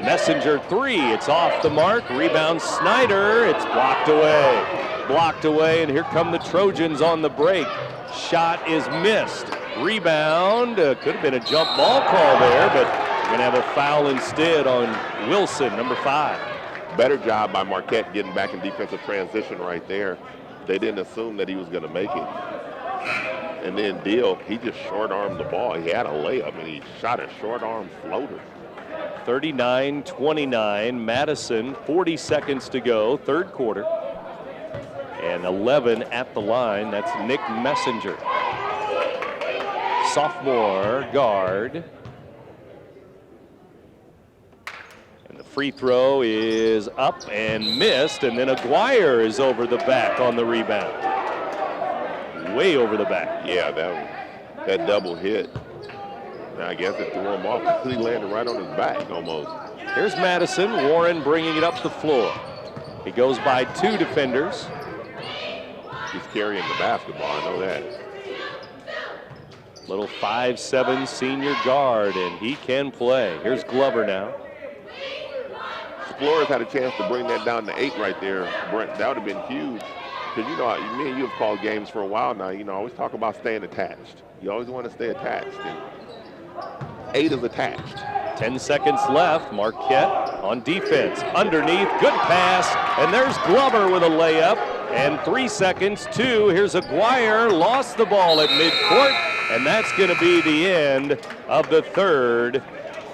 Messenger 3, it's off the mark. Rebound Snyder, it's blocked away. Blocked away, and here come the Trojans on the break. Shot is missed. Rebound, could have been a jump ball call there, but we're going to have a foul instead on Wilson, number 5. better job by Marquette getting back in defensive transition right there. They didn't assume that he was going to make it. And then Deal, he just short-armed the ball. He had a layup, and he shot a short-arm floater. 39-29, Madison, 40 seconds to go, third quarter. And 11 at the line, that's Nick Messenger. Sophomore guard. And the free throw is up and missed, and then Aguirre is over the back on the rebound. Way over the back. Yeah, that double hit. I guess it threw him off because he landed right on his back almost. Here's Madison. Warren bringing it up the floor. He goes by 2 defenders. He's carrying the basketball, I know that. Little 5'7" senior guard, and he can play. Here's Glover now. Explorers had a chance to bring that down to 8 right there. Brent, that would have been huge. Because, you know, me and you have called games for a while now. You know, I always talk about staying attached. You always want to stay attached. And 8 is attached. 10 seconds left. Marquette on defense. Underneath. Good pass. And there's Glover with a layup. And 3 seconds. 2. Here's Aguirre. Lost the ball at midcourt. And that's going to be the end of the third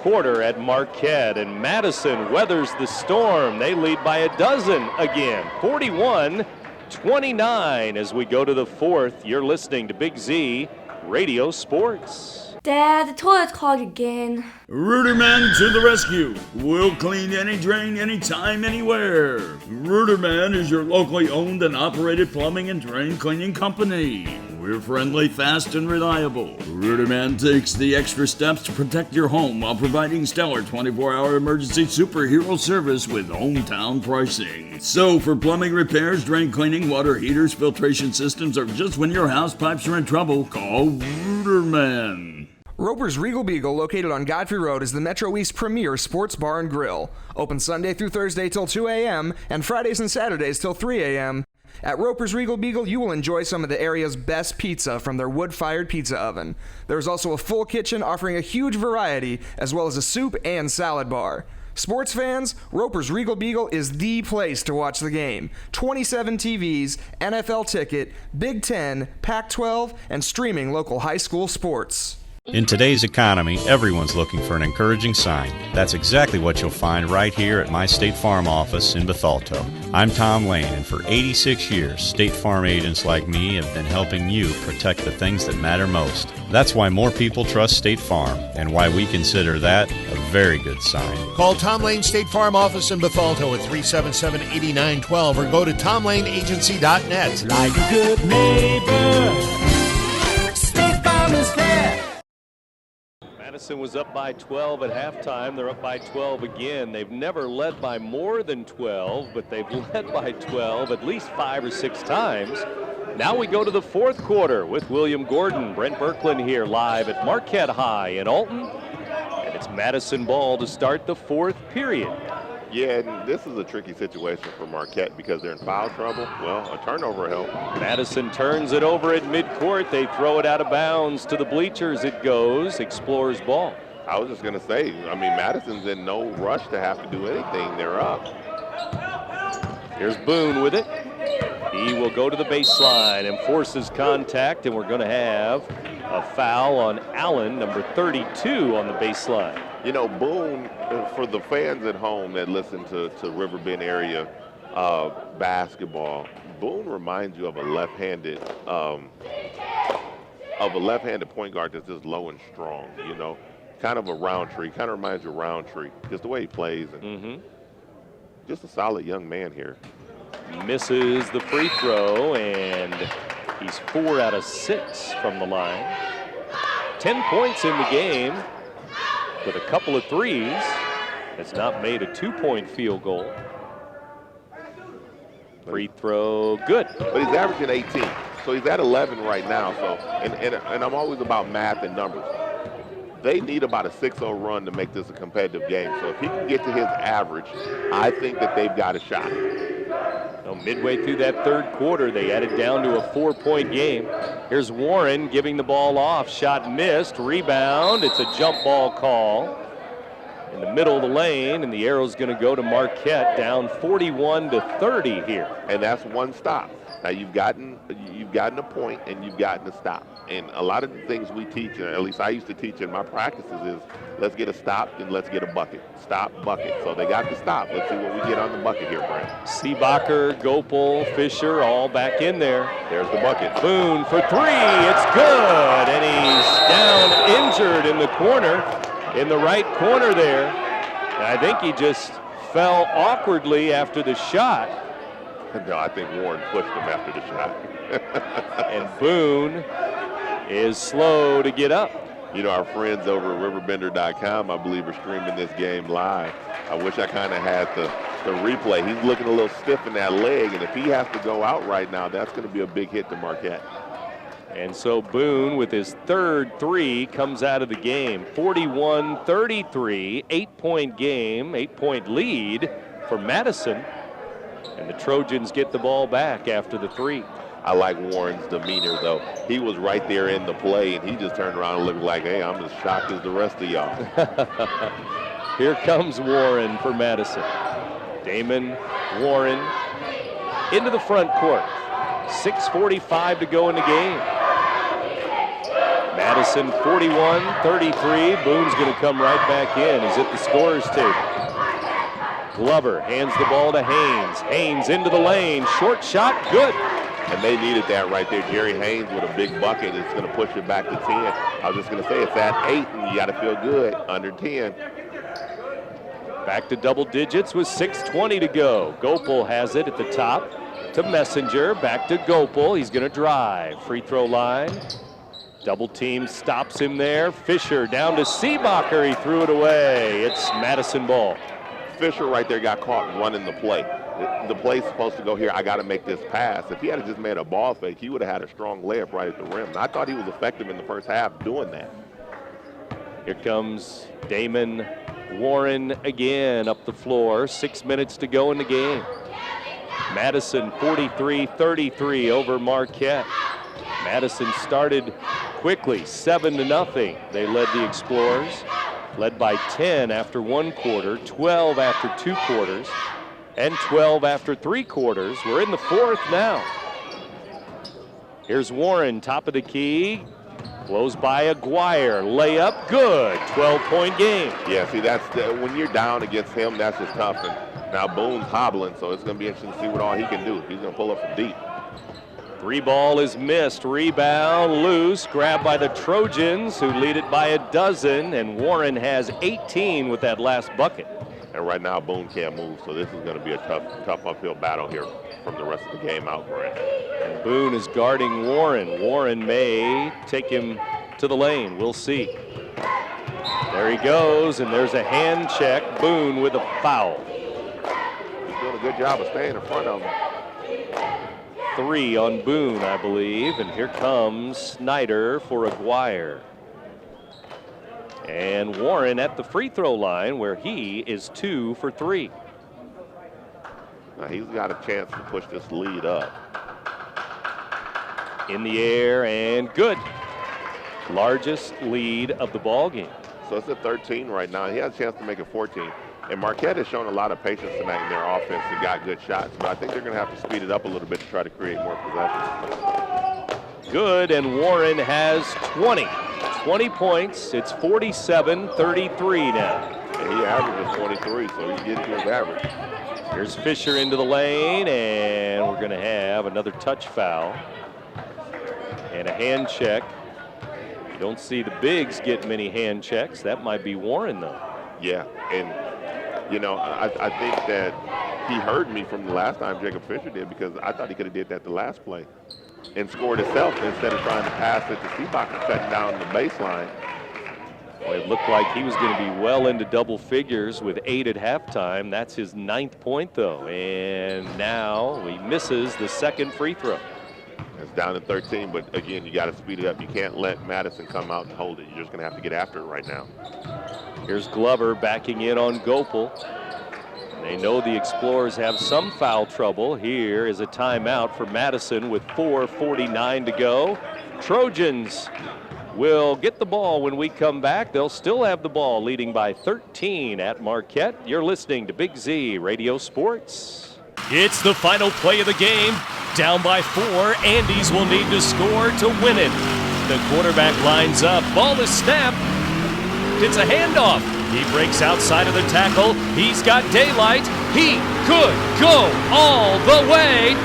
quarter at Marquette. And Madison weathers the storm. They lead by 12 again. 41-29 as we go to the fourth. You're listening to Big Z Radio Sports. Dad, the toilet's clogged again. Riverman to the rescue. We'll clean any drain, anytime, anywhere. Riverman is your locally owned and operated plumbing and drain cleaning company. We're friendly, fast, and reliable. Riverman takes the extra steps to protect your home while providing stellar 24-hour emergency superhero service with hometown pricing. So for plumbing repairs, drain cleaning, water heaters, filtration systems, or just when your house pipes are in trouble, call Riverman. Roper's Regal Beagle, located on Godfrey Road, is the Metro East premier sports bar and grill. Open Sunday through Thursday till 2 a.m. and Fridays and Saturdays till 3 a.m. At Roper's Regal Beagle, you will enjoy some of the area's best pizza from their wood-fired pizza oven. There's also a full kitchen offering a huge variety, as well as a soup and salad bar. Sports fans, Roper's Regal Beagle is the place to watch the game. 27 TVs, NFL ticket, Big Ten, Pac-12, and streaming local high school sports. In today's economy, everyone's looking for an encouraging sign. That's exactly what you'll find right here at my State Farm office in Bethalto. I'm Tom Lane, and for 86 years, State Farm agents like me have been helping you protect the things that matter most. That's why more people trust State Farm, and why we consider that a very good sign. Call Tom Lane State Farm office in Bethalto at 377-8912 or go to TomLaneAgency.net. Like a good neighbor, State Farm is there. Madison was up by 12 at halftime. They're up by 12 again. They've never led by more than 12, but they've led by 12 at least 5 or 6 times. Now we go to the fourth quarter with William Gordon. Brent Berkland here live at Marquette High in Alton. And it's Madison ball to start the fourth period. Yeah, and this is a tricky situation for Marquette because they're in foul trouble. Well, a turnover help. Madison turns it over at midcourt. They throw it out of bounds to the bleachers. It goes. Explorers ball. I was just going to say, I mean, Madison's in no rush to have to do anything. They're up. Here's Boone with it. He will go to the baseline and forces contact, and we're going to have a foul on Allen, number 32 on the baseline. You know, Boone, for the fans at home that listen to Riverbend area basketball, Boone reminds you of a left-handed point guard that's just low and strong, you know, kind of a Roundtree, kind of reminds you of Roundtree, just the way he plays, and just a solid young man here. Misses the free throw, and he's 4 out of 6 from the line. 10 points in the game with a couple of threes. Has not made a 2-point field goal. Free throw, good. But he's averaging 18, so he's at 11 right now. So, and I'm always about math and numbers. They need about a 6-0 run to make this a competitive game. So if he can get to his average, I think that they've got a shot. Well, midway through that third quarter, they added down to a 4-point game. Here's Warren giving the ball off. Shot missed. Rebound. It's a jump ball call. in the middle of the lane, and the arrow's going to go to Marquette, down 41-30 here. And that's one stop. Now you've gotten a point and you've gotten a stop. And a lot of the things we teach, or at least I used to teach in my practices, is let's get a stop and let's get a bucket. Stop, bucket. So they got the stop. Let's see what we get on the bucket here, Brent. Seebacher, Gopel, Fisher all back in there. There's the bucket. Boone for three. It's good. And he's down injured in the corner, in the right corner there. And I think he just fell awkwardly after the shot. No, I think Warren pushed him after the shot. And Boone is slow to get up. You know, our friends over at RiverBender.com, I believe, are streaming this game live. I wish I kind of had the replay. He's looking a little stiff in that leg, and if he has to go out right now, that's going to be a big hit to Marquette. And so Boone, with his third three, comes out of the game. 41-33, 8-point game, 8-point lead for Madison. And the Trojans get the ball back after the three. I like Warren's demeanor, though. He was right there in the play, and he just turned around and looked like, hey, I'm as shocked as the rest of y'all. Here comes Warren for Madison. Damon, Warren, into the front court. 6:45 to go in the game. Madison 41-33. Boone's going to come right back in. He's at the scorer's table. Glover hands the ball to Haynes. Haynes into the lane. Short shot, good. And they needed that right there. Jerry Haynes with a big bucket. It's going to push it back to 10. I was just going to say it's at 8, and you got to feel good under 10. Back to double digits with 6:20 to go. Gopel has it at the top to Messenger. Back to Gopel. He's going to drive. Free throw line. Double team stops him there. Fisher down to Seebacher. He threw it away. It's Madison ball. Fisher right there got caught running the play. The play's supposed to go here. I got to make this pass. If he had just made a ball fake, he would have had a strong layup right at the rim. And I thought he was effective in the first half doing that. Here comes Damon Warren again up the floor. 6 minutes to go in the game. Madison 43-33 over Marquette. Madison started quickly, 7-0. They led the Explorers. Led by 10 after one quarter, 12 after 2 quarters, and 12 after 3 quarters. We're in the fourth now. Here's Warren, top of the key. Blows by Aguirre. Layup, good. 12-point game. Yeah, see, that's when you're down against him, that's just tough. And now Boone's hobbling, so it's going to be interesting to see what all he can do. He's going to pull up from deep. Three ball is missed. Rebound loose. Grabbed by the Trojans, who lead it by a dozen. And Warren has 18 with that last bucket. And right now, Boone can't move, so this is going to be a tough uphill battle here from the rest of the game out, Brent. And Boone is guarding Warren. Warren may take him to the lane. We'll see. There he goes, and there's a hand check. Boone with a foul. He's doing a good job of staying in front of him. 3 on Boone, I believe. And here comes Snyder for Aguirre. And Warren at the free throw line, where he is 2 for 3. Now he's got a chance to push this lead up. In the air and good. Largest lead of the ball game. So it's at 13 right now. He has a chance to make it 14. And Marquette has shown a lot of patience tonight in their offense and got good shots. But I think they're going to have to speed it up a little bit to try to create more possessions. Good, and Warren has 20. 20 points. It's 47-33 now. And he averages 23, so he's getting to his average. Here's Fisher into the lane, and we're going to have another touch foul and a hand check. You don't see the bigs get many hand checks. That might be Warren, though. Yeah, and you know, I think that he heard me from the last time Jacob Fisher did, because I thought he could have did that the last play and scored himself instead of trying to pass it to Seebacher cutting down the baseline. Well, it looked like he was going to be well into double figures with 8 at halftime. That's his 9th point, though. And now he misses the second free throw. It's down to 13, but again, you got to speed it up. You can't let Madison come out and hold it. You're just going to have to get after it right now. Here's Glover backing in on Gopel. They know the Explorers have some foul trouble. Here is a timeout for Madison with 4:49 to go. Trojans will get the ball when we come back. They'll still have the ball, leading by 13 at Marquette. You're listening to Big Z Radio Sports. It's the final play of the game. Down by 4, Andes will need to score to win it. The quarterback lines up, ball is snapped. It's a handoff. He breaks outside of the tackle. He's got daylight. He could go all the way.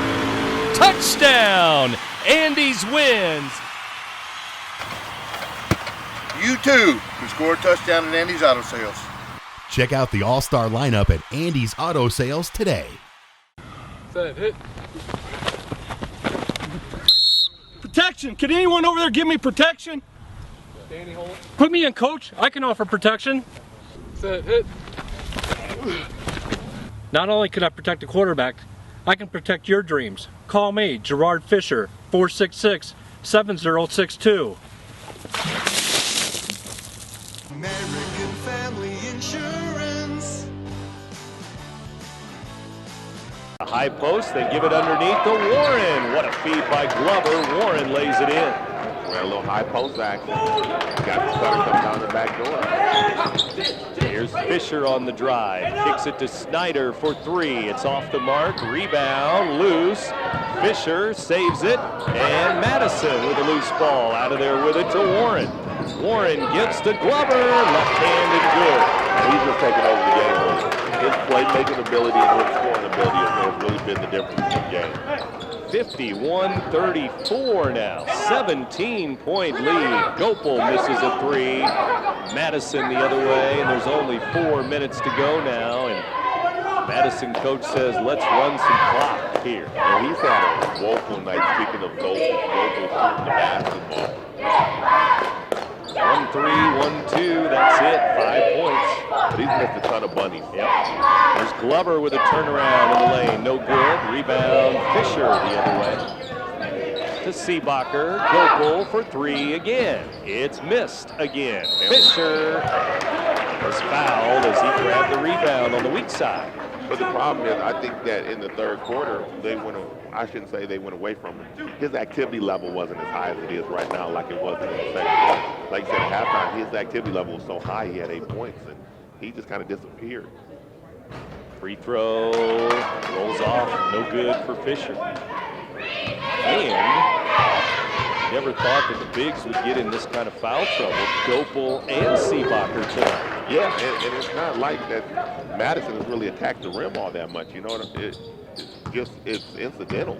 Touchdown! Andes wins. You too can score a touchdown at Andes Auto Sales. Check out the all-star lineup at Andes Auto Sales today. Set, hit. Protection! Can anyone over there give me protection? Danny, hold. Put me in, coach. I can offer protection. Set, hit. Not only can I protect the quarterback, I can protect your dreams. Call me, Gerard Fisher, 466-7062. American Family Insurance. A high post, they give it underneath to Warren. What a feed by Glover. Warren lays it in. Ran a little high post action. Got the cutter coming down the back door. Here's Fisher on the drive. Kicks it to Snyder for 3. It's off the mark. Rebound, loose. Fisher saves it. And Madison with a loose ball out of there with it to Warren. Warren gives to Glover. Left hand and good. He's just taking over the game. His playmaking ability and his scoring ability has really been the difference in the game. 51-34 now. 17-point lead. Gopel misses a 3. Madison the other way, and there's only 4 minutes to go now. And Madison coach says, let's run some clock here. And he's had a woeful night, speaking of Gopel shooting the basketball. 1-3, 1-2, that's it, 5 points. But he's missed a ton of bunnies. Yep. There's Glover with a turnaround in the lane, no good. Rebound, Fisher the other way. To Seebacher, Gopel for 3 again. It's missed again. Fisher was fouled as he grabbed the rebound on the weak side. But the problem is, I think that in the third quarter, I shouldn't say they went away from him. His activity level wasn't as high as it is right now like it was in the second quarter. Like you said, at halftime, his activity level was so high, he had 8 points, and he just kind of disappeared. Free throw, rolls off, no good for Fisher. And never thought that the bigs would get in this kind of foul trouble. Gopel and Seebacher tonight. Yeah, and it's not like that Madison has really attacked the rim all that much. You know what I mean? It's incidental.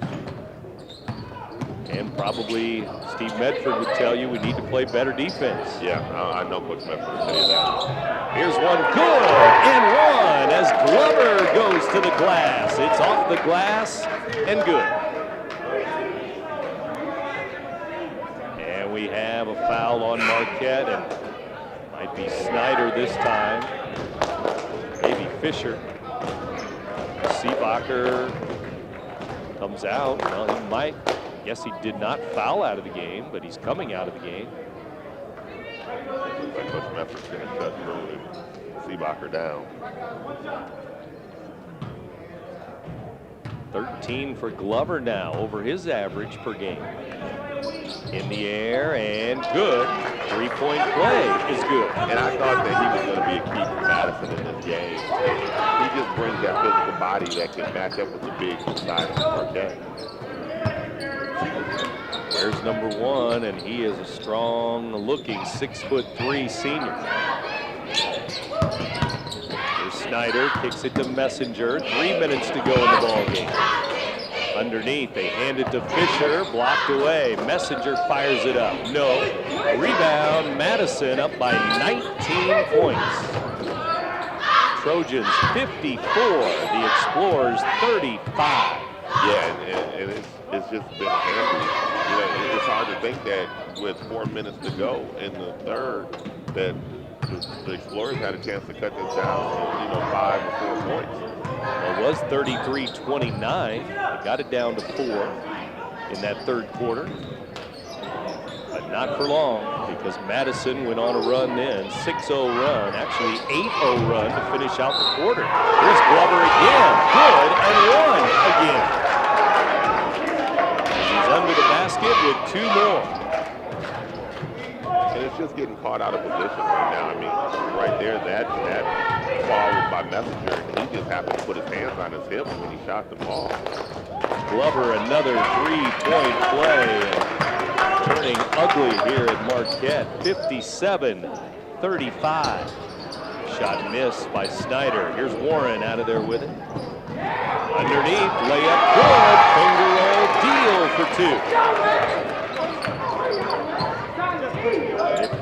And probably Steve Medford would tell you we need to play better defense. Yeah, I know Coach Medford would tell you that. Here's one good and one as Glover goes to the glass. It's off the glass and good. And we have a foul on Marquette, and might be Snyder this time. Maybe Fisher. Seebacher comes out. Well, he might. Guess he did not foul out of the game, but he's coming out of the game. Looks like Coach Medford's going to cut through and Seebacher down. 13 for Glover now, over his average per game. In the air and good. 3-point play is good. And I thought that he was going to be a key for Madison in this game. He just brings that physical body that can match up with the big side of Marquette. Where's number 1? And he is a strong-looking 6'3" senior. Here's Snyder, kicks it to Messenger. 3 minutes to go in the ball game. Underneath, they hand it to Fisher, blocked away. Messenger fires it up. No. Rebound, Madison up by 19 points. Trojans 54, the Explorers 35. Yeah, and it's just been handy. You know, it's hard to think that with 4 minutes to go in the third, that the Explorers had a chance to cut this down to, 5 or 4 points. Well, it was 33-29. They got it down to 4 in that third quarter. But not for long, because Madison went on a run then, 6-0 run, actually 8-0 run to finish out the quarter. Here's Glover again, good, and one again. He's under the basket with 2 more. he's just getting caught out of position right now. I mean, right there, that followed by Messenger, and he just happened to put his hands on his hips when he shot the ball. Glover, another three-point play. Turning ugly here at Marquette, 57-35. Shot missed by Snyder. Here's Warren out of there with it. Underneath, layup good. Finger roll, deal for two.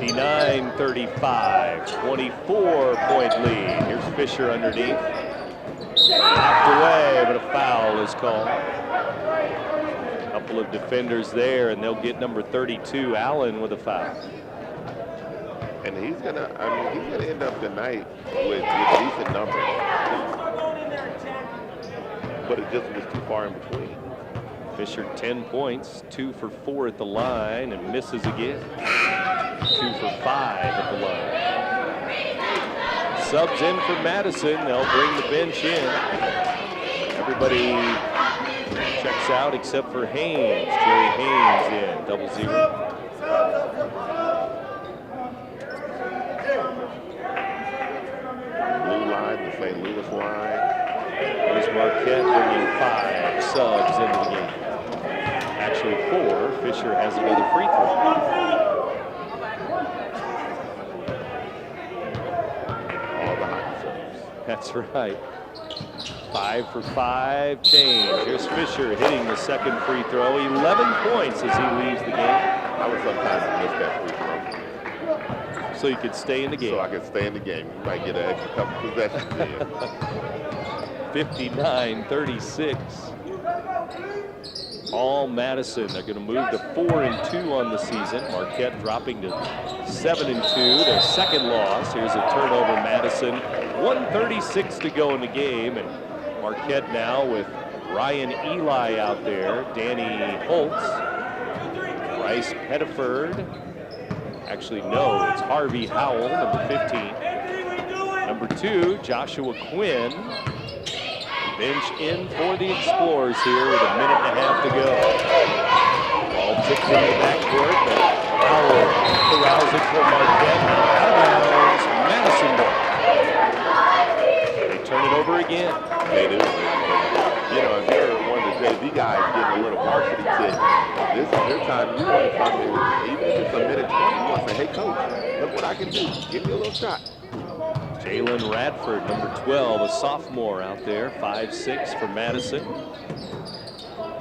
59-35, 24-point lead. Here's Fisher underneath. Knocked away, but a foul is called. Couple of defenders there, and they'll get number 32, Allen, with a foul. And he's gonna end up tonight with decent numbers. But it just was too far in between. Fisher 10 points, 2 for 4 at the line, and misses again. 2 for 5 at the line. Subs in for Madison. They'll bring the bench in. Everybody checks out except for Haynes. Jerry Haynes in, 0-0. Blue line, the St. Louis line. There's Marquette bringing 5 subs into the game. Actually 4. Fisher has another free throw. All the hot subs. That's right. 5 for 5 change. Here's Fisher hitting the second free throw. 11 points as he leaves the game. I would sometimes miss that free throw. So you could stay in the game. So I could stay in the game. You might get an extra couple possessions in. 59-36. All Madison. They're going to move to 4-2 on the season. Marquette dropping to 7-2. Their second loss. Here's a turnover, Madison. 1:36 to go in the game, and Marquette now with Ryan Eli out there, Danny Holtz, Bryce Pettiford. Actually, no, it's Harvey Howell, number 15. Number 2, Joshua Quinn. Bench in for the Explorers here with a minute and a half to go. Ball tipped in the backcourt, but Howell corrals it for Marquette. Out of bounds, Madison ball. They turn it over again. They do. You know, if you're one of the JV guys getting a little varsity tick, this is your time. You want to come in, even if it's a minute 20, you want to say, hey, coach, look what I can do. Give me a little shot. Jalen Radford, number 12, a sophomore out there, 5'6" for Madison.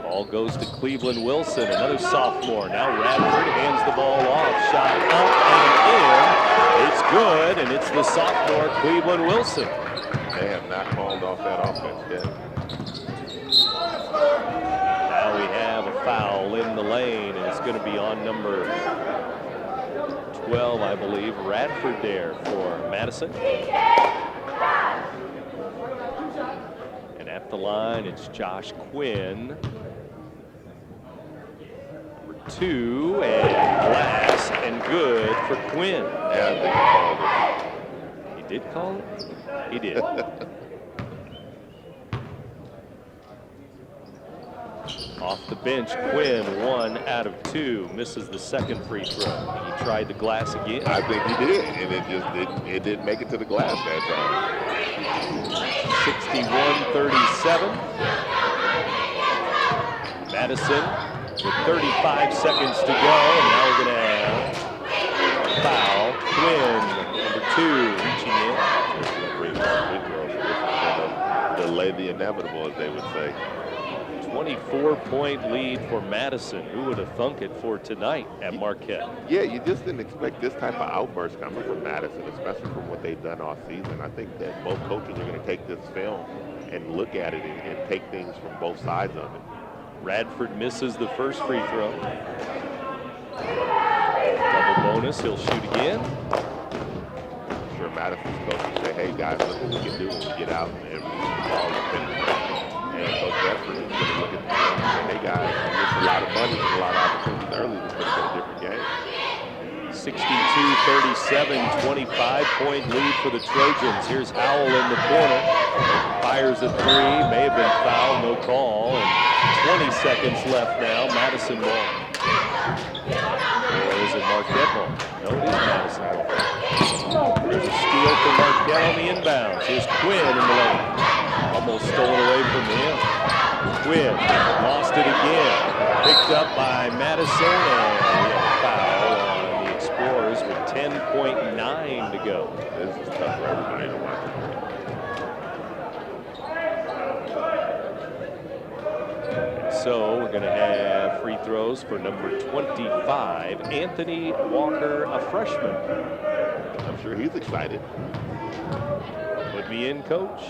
Ball goes to Cleveland Wilson, another sophomore. Now Radford hands the ball off, shot up and in. It's good, and it's the sophomore Cleveland Wilson. They have not called off that offense yet. Now we have a foul in the lane, and it's going to be on number 12, I believe, Radford there for Madison. And at the line, it's Josh Quinn. Number 2, and glass, and good for Quinn. Yeah, I think he called it. He did call it? He did. Off the bench, Quinn, 1 out of 2, misses the second free throw. He tried the glass again. I think he did, and it didn't make it to the glass that time. 61-37. Madison with 35 seconds to go, and now we're going to have a foul. Quinn, number 2, reaching in. Delay the inevitable, as they would say. 24-point lead for Madison. Who would have thunk it for tonight at Marquette? Yeah, you just didn't expect this type of outburst coming from Madison, especially from what they've done all season. I think that both coaches are going to take this film and look at it and take things from both sides of it. Radford misses the first free throw. Double bonus, he'll shoot again. I'm sure Madison's coach will say, hey guys, look what we can do when we get out and release the ball and finish. And Coach Radford is going to look at the game and say, hey guys, we missed a lot of money and a lot of opportunities early. This could have been a different game. 62-37, 25-point lead for the Trojans. Here's Howell in the corner. Fires a 3, may have been fouled, no call. And 20 seconds left now, Madison ball. Or is it Marquette ball. No, it is Madison. There's a steal for Marquette on the inbounds. Here's Quinn in the lane. Almost stolen away from him. Quinn lost it again. Picked up by Madison, and we have a foul on the Explorers with 10.9 to go. This is tough for everybody to watch. So we're going to have free throws for number 25, Anthony Walker, a freshman. I'm sure he's excited. Put me in, coach.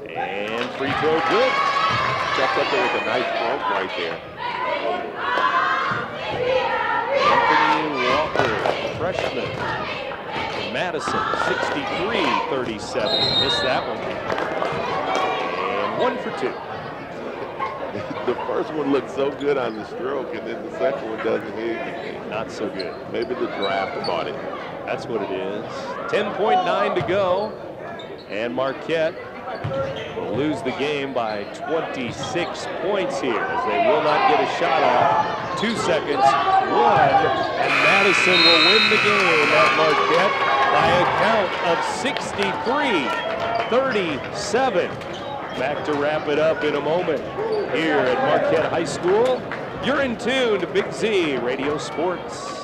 And free throw good. Stepped up there with a nice stroke right there. Anthony Walker, freshman from Madison, 63-37. Missed that one. And 1 for 2. The first one looked so good on the stroke, and then the second one doesn't hit anything. Not so good. Maybe the draft bought it. That's what it is. 10.9 to go. And Marquette will lose the game by 26 points here as they will not get a shot off. 2 seconds, 1, and Madison will win the game at Marquette by a count of 63-37. Back to wrap it up in a moment here at Marquette High School. You're in tune to Big Z Radio Sports.